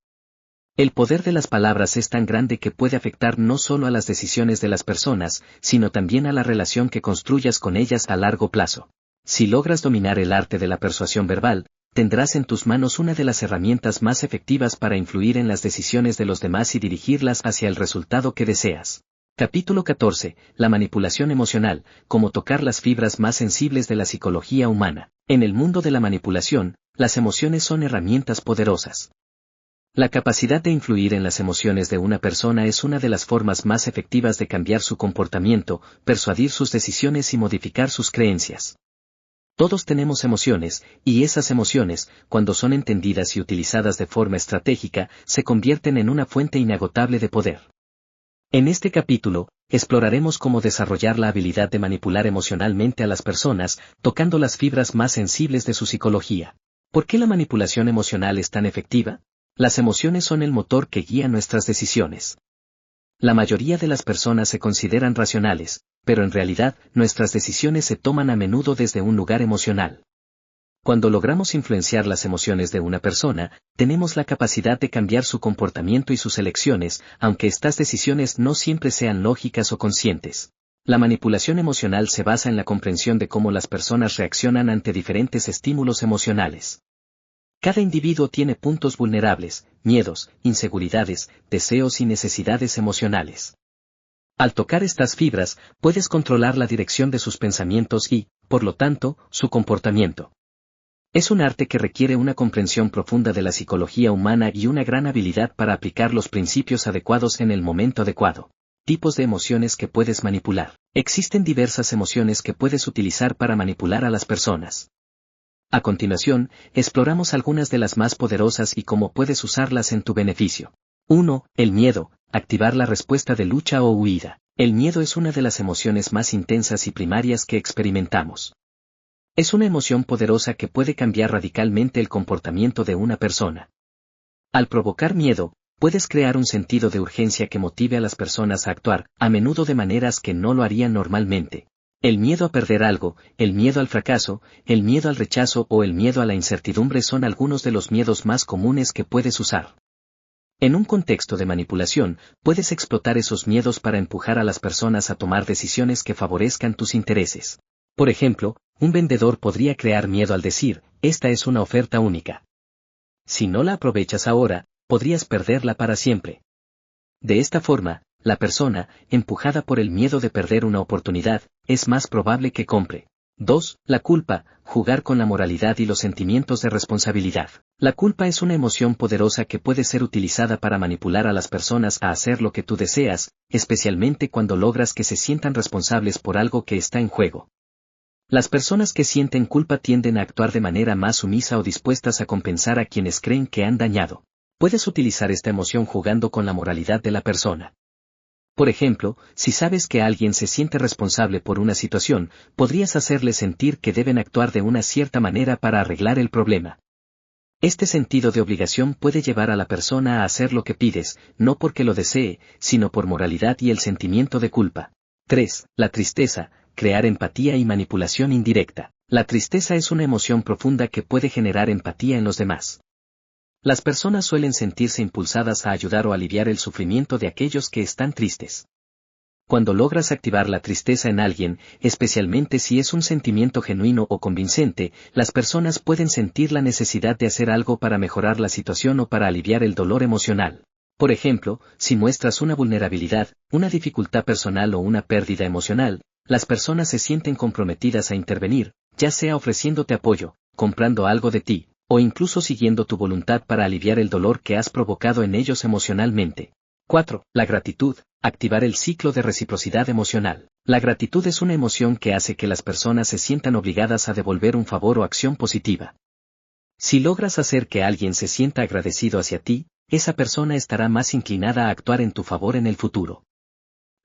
El poder de las palabras es tan grande que puede afectar no solo a las decisiones de las personas, sino también a la relación que construyas con ellas a largo plazo. Si logras dominar el arte de la persuasión verbal, tendrás en tus manos una de las herramientas más efectivas para influir en las decisiones de los demás y dirigirlas hacia el resultado que deseas. Capítulo 14. La manipulación emocional, cómo tocar las fibras más sensibles de la psicología humana. En el mundo de la manipulación, las emociones son herramientas poderosas. La capacidad de influir en las emociones de una persona es una de las formas más efectivas de cambiar su comportamiento, persuadir sus decisiones y modificar sus creencias. Todos tenemos emociones, y esas emociones, cuando son entendidas y utilizadas de forma estratégica, se convierten en una fuente inagotable de poder. En este capítulo, exploraremos cómo desarrollar la habilidad de manipular emocionalmente a las personas, tocando las fibras más sensibles de su psicología. ¿Por qué la manipulación emocional es tan efectiva? Las emociones son el motor que guía nuestras decisiones. La mayoría de las personas se consideran racionales, pero en realidad, nuestras decisiones se toman a menudo desde un lugar emocional. Cuando logramos influenciar las emociones de una persona, tenemos la capacidad de cambiar su comportamiento y sus elecciones, aunque estas decisiones no siempre sean lógicas o conscientes. La manipulación emocional se basa en la comprensión de cómo las personas reaccionan ante diferentes estímulos emocionales. Cada individuo tiene puntos vulnerables, miedos, inseguridades, deseos y necesidades emocionales. Al tocar estas fibras, puedes controlar la dirección de sus pensamientos y, por lo tanto, su comportamiento. Es un arte que requiere una comprensión profunda de la psicología humana y una gran habilidad para aplicar los principios adecuados en el momento adecuado. Tipos de emociones que puedes manipular. Existen diversas emociones que puedes utilizar para manipular a las personas. A continuación, exploramos algunas de las más poderosas y cómo puedes usarlas en tu beneficio. 1. El miedo. Activar la respuesta de lucha o huida. El miedo es una de las emociones más intensas y primarias que experimentamos. Es una emoción poderosa que puede cambiar radicalmente el comportamiento de una persona. Al provocar miedo, puedes crear un sentido de urgencia que motive a las personas a actuar, a menudo de maneras que no lo harían normalmente. El miedo a perder algo, el miedo al fracaso, el miedo al rechazo o el miedo a la incertidumbre son algunos de los miedos más comunes que puedes usar. En un contexto de manipulación, puedes explotar esos miedos para empujar a las personas a tomar decisiones que favorezcan tus intereses. Por ejemplo, un vendedor podría crear miedo al decir, esta es una oferta única. Si no la aprovechas ahora, podrías perderla para siempre. De esta forma, la persona, empujada por el miedo de perder una oportunidad, es más probable que compre. 2. La culpa, jugar con la moralidad y los sentimientos de responsabilidad. La culpa es una emoción poderosa que puede ser utilizada para manipular a las personas a hacer lo que tú deseas, especialmente cuando logras que se sientan responsables por algo que está en juego. Las personas que sienten culpa tienden a actuar de manera más sumisa o dispuestas a compensar a quienes creen que han dañado. Puedes utilizar esta emoción jugando con la moralidad de la persona. Por ejemplo, si sabes que alguien se siente responsable por una situación, podrías hacerle sentir que deben actuar de una cierta manera para arreglar el problema. Este sentido de obligación puede llevar a la persona a hacer lo que pides, no porque lo desee, sino por moralidad y el sentimiento de culpa. 3. La tristeza, crear empatía y manipulación indirecta. La tristeza es una emoción profunda que puede generar empatía en los demás. Las personas suelen sentirse impulsadas a ayudar o aliviar el sufrimiento de aquellos que están tristes. Cuando logras activar la tristeza en alguien, especialmente si es un sentimiento genuino o convincente, las personas pueden sentir la necesidad de hacer algo para mejorar la situación o para aliviar el dolor emocional. Por ejemplo, si muestras una vulnerabilidad, una dificultad personal o una pérdida emocional, las personas se sienten comprometidas a intervenir, ya sea ofreciéndote apoyo, comprando algo de ti, o incluso siguiendo tu voluntad para aliviar el dolor que has provocado en ellos emocionalmente. 4. La gratitud, activar el ciclo de reciprocidad emocional. La gratitud es una emoción que hace que las personas se sientan obligadas a devolver un favor o acción positiva. Si logras hacer que alguien se sienta agradecido hacia ti, esa persona estará más inclinada a actuar en tu favor en el futuro.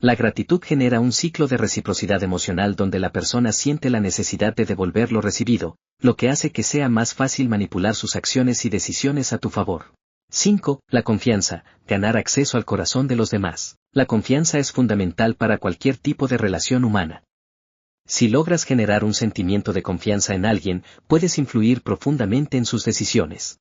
La gratitud genera un ciclo de reciprocidad emocional donde la persona siente la necesidad de devolver lo recibido, lo que hace que sea más fácil manipular sus acciones y decisiones a tu favor. 5. La confianza, ganar acceso al corazón de los demás. La confianza es fundamental para cualquier tipo de relación humana. Si logras generar un sentimiento de confianza en alguien, puedes influir profundamente en sus decisiones.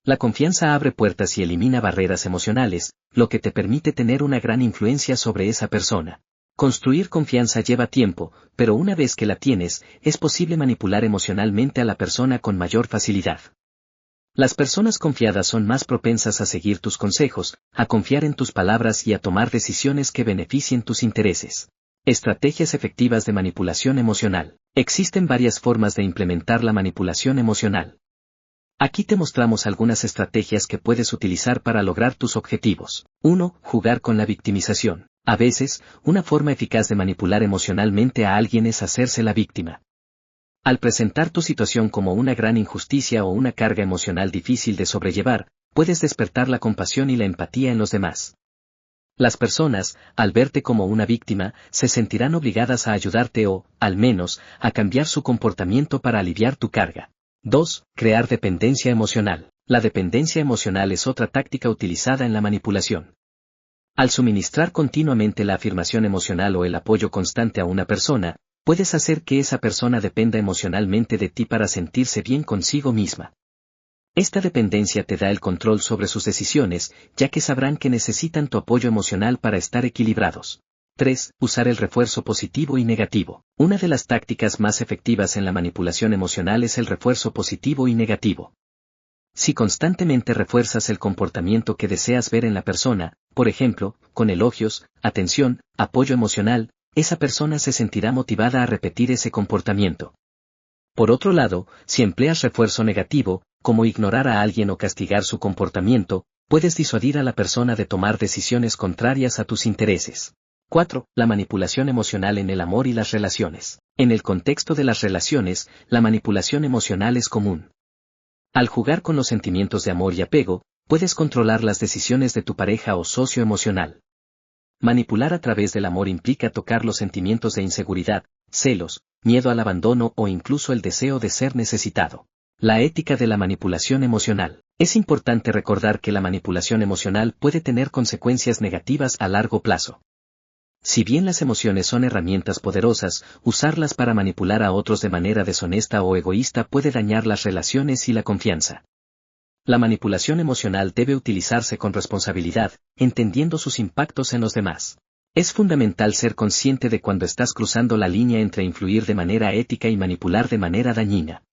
La confianza abre puertas y elimina barreras emocionales, lo que te permite tener una gran influencia sobre esa persona. Construir confianza lleva tiempo, pero una vez que la tienes, es posible manipular emocionalmente a la persona con mayor facilidad. Las personas confiadas son más propensas a seguir tus consejos, a confiar en tus palabras y a tomar decisiones que beneficien tus intereses. Estrategias efectivas de manipulación emocional. Existen varias formas de implementar la manipulación emocional. Aquí te mostramos algunas estrategias que puedes utilizar para lograr tus objetivos. 1. Jugar con la victimización. A veces, una forma eficaz de manipular emocionalmente a alguien es hacerse la víctima. Al presentar tu situación como una gran injusticia o una carga emocional difícil de sobrellevar, puedes despertar la compasión y la empatía en los demás. Las personas, al verte como una víctima, se sentirán obligadas a ayudarte o, al menos, a cambiar su comportamiento para aliviar tu carga. 2. Crear dependencia emocional. La dependencia emocional es otra táctica utilizada en la manipulación. Al suministrar continuamente la afirmación emocional o el apoyo constante a una persona, puedes hacer que esa persona dependa emocionalmente de ti para sentirse bien consigo misma. Esta dependencia te da el control sobre sus decisiones, ya que sabrán que necesitan tu apoyo emocional para estar equilibrados. 3. Usar el refuerzo positivo y negativo. Una de las tácticas más efectivas en la manipulación emocional es el refuerzo positivo y negativo. Si constantemente refuerzas el comportamiento que deseas ver en la persona, por ejemplo, con elogios, atención, apoyo emocional, esa persona se sentirá motivada a repetir ese comportamiento. Por otro lado, si empleas refuerzo negativo, como ignorar a alguien o castigar su comportamiento, puedes disuadir a la persona de tomar decisiones contrarias a tus intereses. 4. La manipulación emocional en el amor y las relaciones. En el contexto de las relaciones, la manipulación emocional es común. Al jugar con los sentimientos de amor y apego, puedes controlar las decisiones de tu pareja o socio emocional. Manipular a través del amor implica tocar los sentimientos de inseguridad, celos, miedo al abandono o incluso el deseo de ser necesitado. La ética de la manipulación emocional. Es importante recordar que la manipulación emocional puede tener consecuencias negativas a largo plazo. Si bien las emociones son herramientas poderosas, usarlas para manipular a otros de manera deshonesta o egoísta puede dañar las relaciones y la confianza. La manipulación emocional debe utilizarse con responsabilidad, entendiendo sus impactos en los demás. Es fundamental ser consciente de cuando estás cruzando la línea entre influir de manera ética y manipular de manera dañina.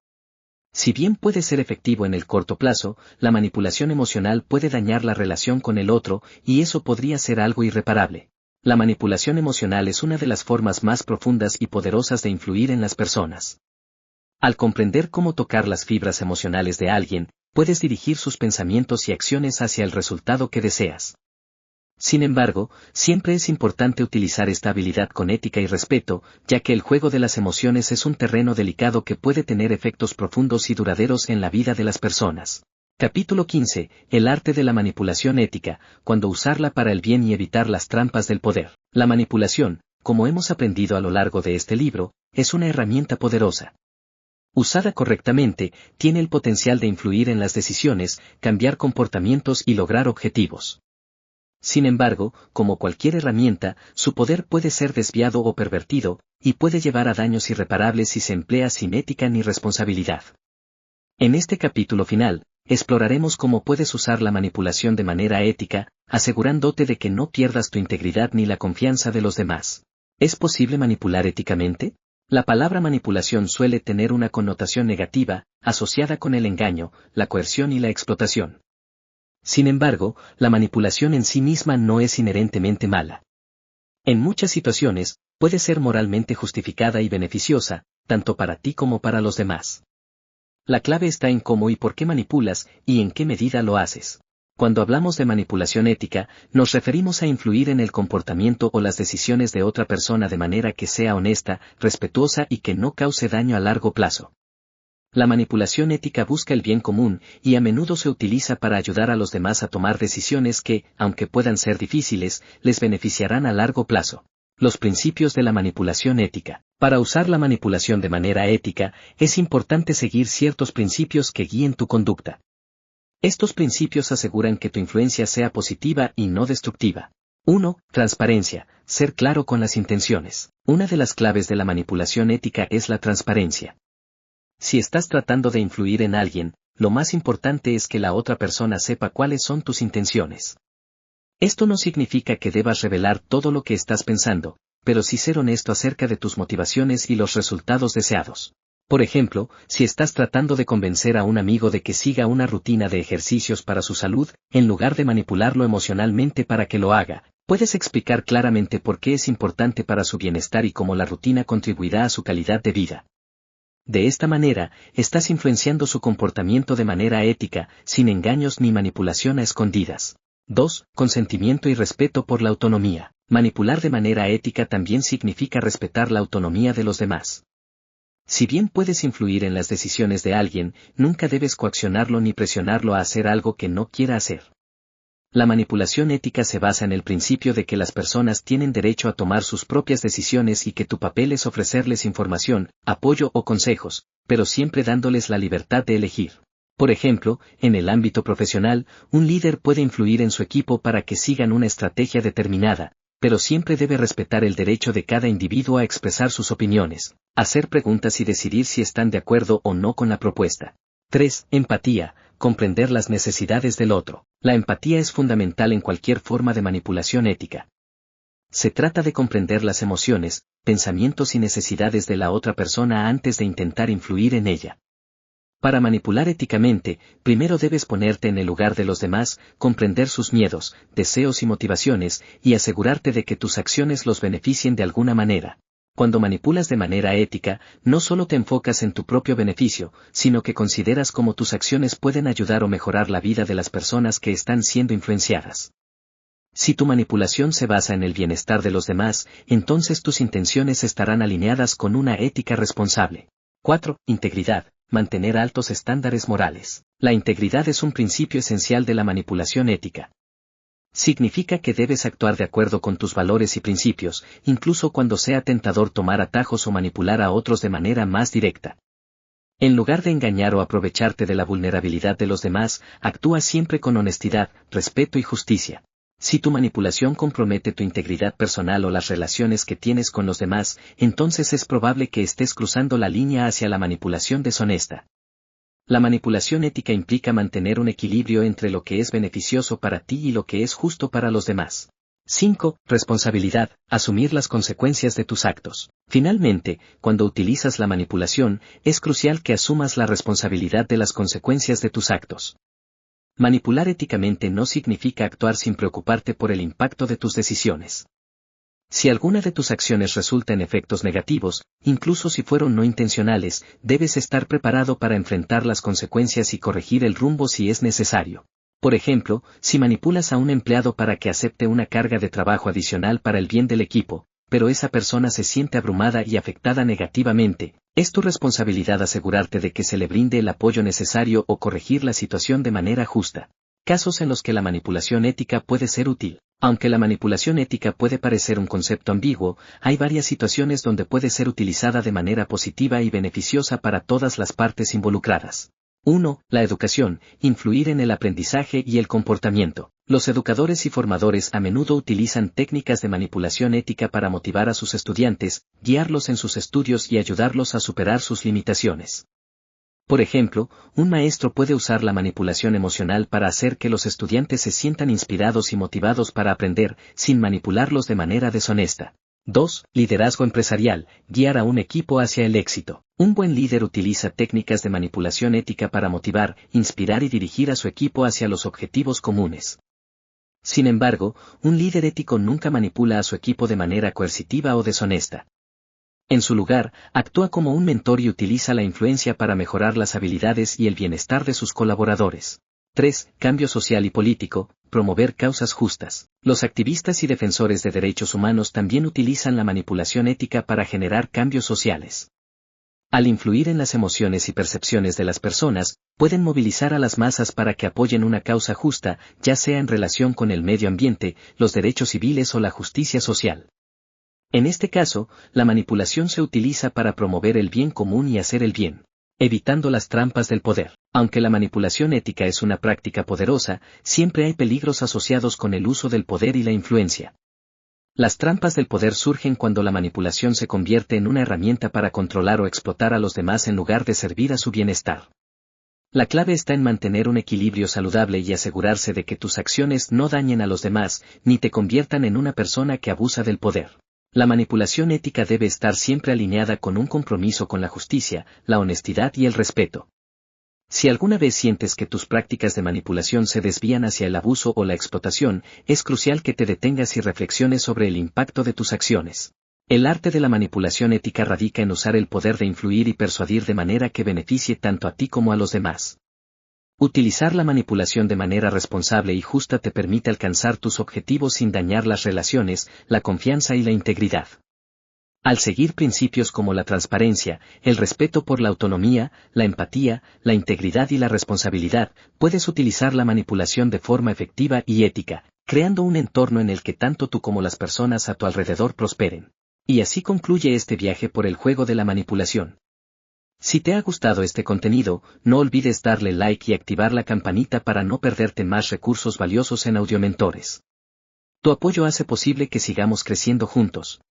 Si bien puede ser efectivo en el corto plazo, la manipulación emocional puede dañar la relación con el otro, y eso podría ser algo irreparable. La manipulación emocional es una de las formas más profundas y poderosas de influir en las personas. Al comprender cómo tocar las fibras emocionales de alguien, puedes dirigir sus pensamientos y acciones hacia el resultado que deseas. Sin embargo, siempre es importante utilizar esta habilidad con ética y respeto, ya que el juego de las emociones es un terreno delicado que puede tener efectos profundos y duraderos en la vida de las personas. Capítulo 15. El arte de la manipulación ética, cuando usarla para el bien y evitar las trampas del poder. La manipulación, como hemos aprendido a lo largo de este libro, es una herramienta poderosa. Usada correctamente, tiene el potencial de influir en las decisiones, cambiar comportamientos y lograr objetivos. Sin embargo, como cualquier herramienta, su poder puede ser desviado o pervertido, y puede llevar a daños irreparables si se emplea sin ética ni responsabilidad. En este capítulo final, exploraremos cómo puedes usar la manipulación de manera ética, asegurándote de que no pierdas tu integridad ni la confianza de los demás. ¿Es posible manipular éticamente? La palabra manipulación suele tener una connotación negativa, asociada con el engaño, la coerción y la explotación. Sin embargo, la manipulación en sí misma no es inherentemente mala. En muchas situaciones, puede ser moralmente justificada y beneficiosa, tanto para ti como para los demás. La clave está en cómo y por qué manipulas, y en qué medida lo haces. Cuando hablamos de manipulación ética, nos referimos a influir en el comportamiento o las decisiones de otra persona de manera que sea honesta, respetuosa y que no cause daño a largo plazo. La manipulación ética busca el bien común, y a menudo se utiliza para ayudar a los demás a tomar decisiones que, aunque puedan ser difíciles, les beneficiarán a largo plazo. Los principios de la manipulación ética. Para usar la manipulación de manera ética, es importante seguir ciertos principios que guíen tu conducta. Estos principios aseguran que tu influencia sea positiva y no destructiva. 1. Transparencia. Ser claro con las intenciones. Una de las claves de la manipulación ética es la transparencia. Si estás tratando de influir en alguien, lo más importante es que la otra persona sepa cuáles son tus intenciones. Esto no significa que debas revelar todo lo que estás pensando, pero sí ser honesto acerca de tus motivaciones y los resultados deseados. Por ejemplo, si estás tratando de convencer a un amigo de que siga una rutina de ejercicios para su salud, en lugar de manipularlo emocionalmente para que lo haga, puedes explicar claramente por qué es importante para su bienestar y cómo la rutina contribuirá a su calidad de vida. De esta manera, estás influenciando su comportamiento de manera ética, sin engaños ni manipulación a escondidas. 2. Consentimiento y respeto por la autonomía. Manipular de manera ética también significa respetar la autonomía de los demás. Si bien puedes influir en las decisiones de alguien, nunca debes coaccionarlo ni presionarlo a hacer algo que no quiera hacer. La manipulación ética se basa en el principio de que las personas tienen derecho a tomar sus propias decisiones y que tu papel es ofrecerles información, apoyo o consejos, pero siempre dándoles la libertad de elegir. Por ejemplo, en el ámbito profesional, un líder puede influir en su equipo para que sigan una estrategia determinada, pero siempre debe respetar el derecho de cada individuo a expresar sus opiniones, hacer preguntas y decidir si están de acuerdo o no con la propuesta. 3. Empatía. Comprender las necesidades del otro. La empatía es fundamental en cualquier forma de manipulación ética. Se trata de comprender las emociones, pensamientos y necesidades de la otra persona antes de intentar influir en ella. Para manipular éticamente, primero debes ponerte en el lugar de los demás, comprender sus miedos, deseos y motivaciones, y asegurarte de que tus acciones los beneficien de alguna manera. Cuando manipulas de manera ética, no solo te enfocas en tu propio beneficio, sino que consideras cómo tus acciones pueden ayudar o mejorar la vida de las personas que están siendo influenciadas. Si tu manipulación se basa en el bienestar de los demás, entonces tus intenciones estarán alineadas con una ética responsable. 4. Integridad. Mantener altos estándares morales. La integridad es un principio esencial de la manipulación ética. Significa que debes actuar de acuerdo con tus valores y principios, incluso cuando sea tentador tomar atajos o manipular a otros de manera más directa. En lugar de engañar o aprovecharte de la vulnerabilidad de los demás, actúa siempre con honestidad, respeto y justicia. Si tu manipulación compromete tu integridad personal o las relaciones que tienes con los demás, entonces es probable que estés cruzando la línea hacia la manipulación deshonesta. La manipulación ética implica mantener un equilibrio entre lo que es beneficioso para ti y lo que es justo para los demás. 5. Responsabilidad. Asumir las consecuencias de tus actos. Finalmente, cuando utilizas la manipulación, es crucial que asumas la responsabilidad de las consecuencias de tus actos. Manipular éticamente no significa actuar sin preocuparte por el impacto de tus decisiones. Si alguna de tus acciones resulta en efectos negativos, incluso si fueron no intencionales, debes estar preparado para enfrentar las consecuencias y corregir el rumbo si es necesario. Por ejemplo, si manipulas a un empleado para que acepte una carga de trabajo adicional para el bien del equipo, pero esa persona se siente abrumada y afectada negativamente, es tu responsabilidad asegurarte de que se le brinde el apoyo necesario o corregir la situación de manera justa. Casos en los que la manipulación ética puede ser útil. Aunque la manipulación ética puede parecer un concepto ambiguo, hay varias situaciones donde puede ser utilizada de manera positiva y beneficiosa para todas las partes involucradas. 1. La educación, influir en el aprendizaje y el comportamiento. Los educadores y formadores a menudo utilizan técnicas de manipulación ética para motivar a sus estudiantes, guiarlos en sus estudios y ayudarlos a superar sus limitaciones. Por ejemplo, un maestro puede usar la manipulación emocional para hacer que los estudiantes se sientan inspirados y motivados para aprender, sin manipularlos de manera deshonesta. 2. Liderazgo empresarial, guiar a un equipo hacia el éxito. Un buen líder utiliza técnicas de manipulación ética para motivar, inspirar y dirigir a su equipo hacia los objetivos comunes. Sin embargo, un líder ético nunca manipula a su equipo de manera coercitiva o deshonesta. En su lugar, actúa como un mentor y utiliza la influencia para mejorar las habilidades y el bienestar de sus colaboradores. 3. Cambio social y político, promover causas justas. Los activistas y defensores de derechos humanos también utilizan la manipulación ética para generar cambios sociales. Al influir en las emociones y percepciones de las personas, pueden movilizar a las masas para que apoyen una causa justa, ya sea en relación con el medio ambiente, los derechos civiles o la justicia social. En este caso, la manipulación se utiliza para promover el bien común y hacer el bien, evitando las trampas del poder. Aunque la manipulación ética es una práctica poderosa, siempre hay peligros asociados con el uso del poder y la influencia. Las trampas del poder surgen cuando la manipulación se convierte en una herramienta para controlar o explotar a los demás en lugar de servir a su bienestar. La clave está en mantener un equilibrio saludable y asegurarse de que tus acciones no dañen a los demás, ni te conviertan en una persona que abusa del poder. La manipulación ética debe estar siempre alineada con un compromiso con la justicia, la honestidad y el respeto. Si alguna vez sientes que tus prácticas de manipulación se desvían hacia el abuso o la explotación, es crucial que te detengas y reflexiones sobre el impacto de tus acciones. El arte de la manipulación ética radica en usar el poder de influir y persuadir de manera que beneficie tanto a ti como a los demás. Utilizar la manipulación de manera responsable y justa te permite alcanzar tus objetivos sin dañar las relaciones, la confianza y la integridad. Al seguir principios como la transparencia, el respeto por la autonomía, la empatía, la integridad y la responsabilidad, puedes utilizar la manipulación de forma efectiva y ética, creando un entorno en el que tanto tú como las personas a tu alrededor prosperen. Y así concluye este viaje por el juego de la manipulación. Si te ha gustado este contenido, no olvides darle like y activar la campanita para no perderte más recursos valiosos en Audiomentores. Tu apoyo hace posible que sigamos creciendo juntos.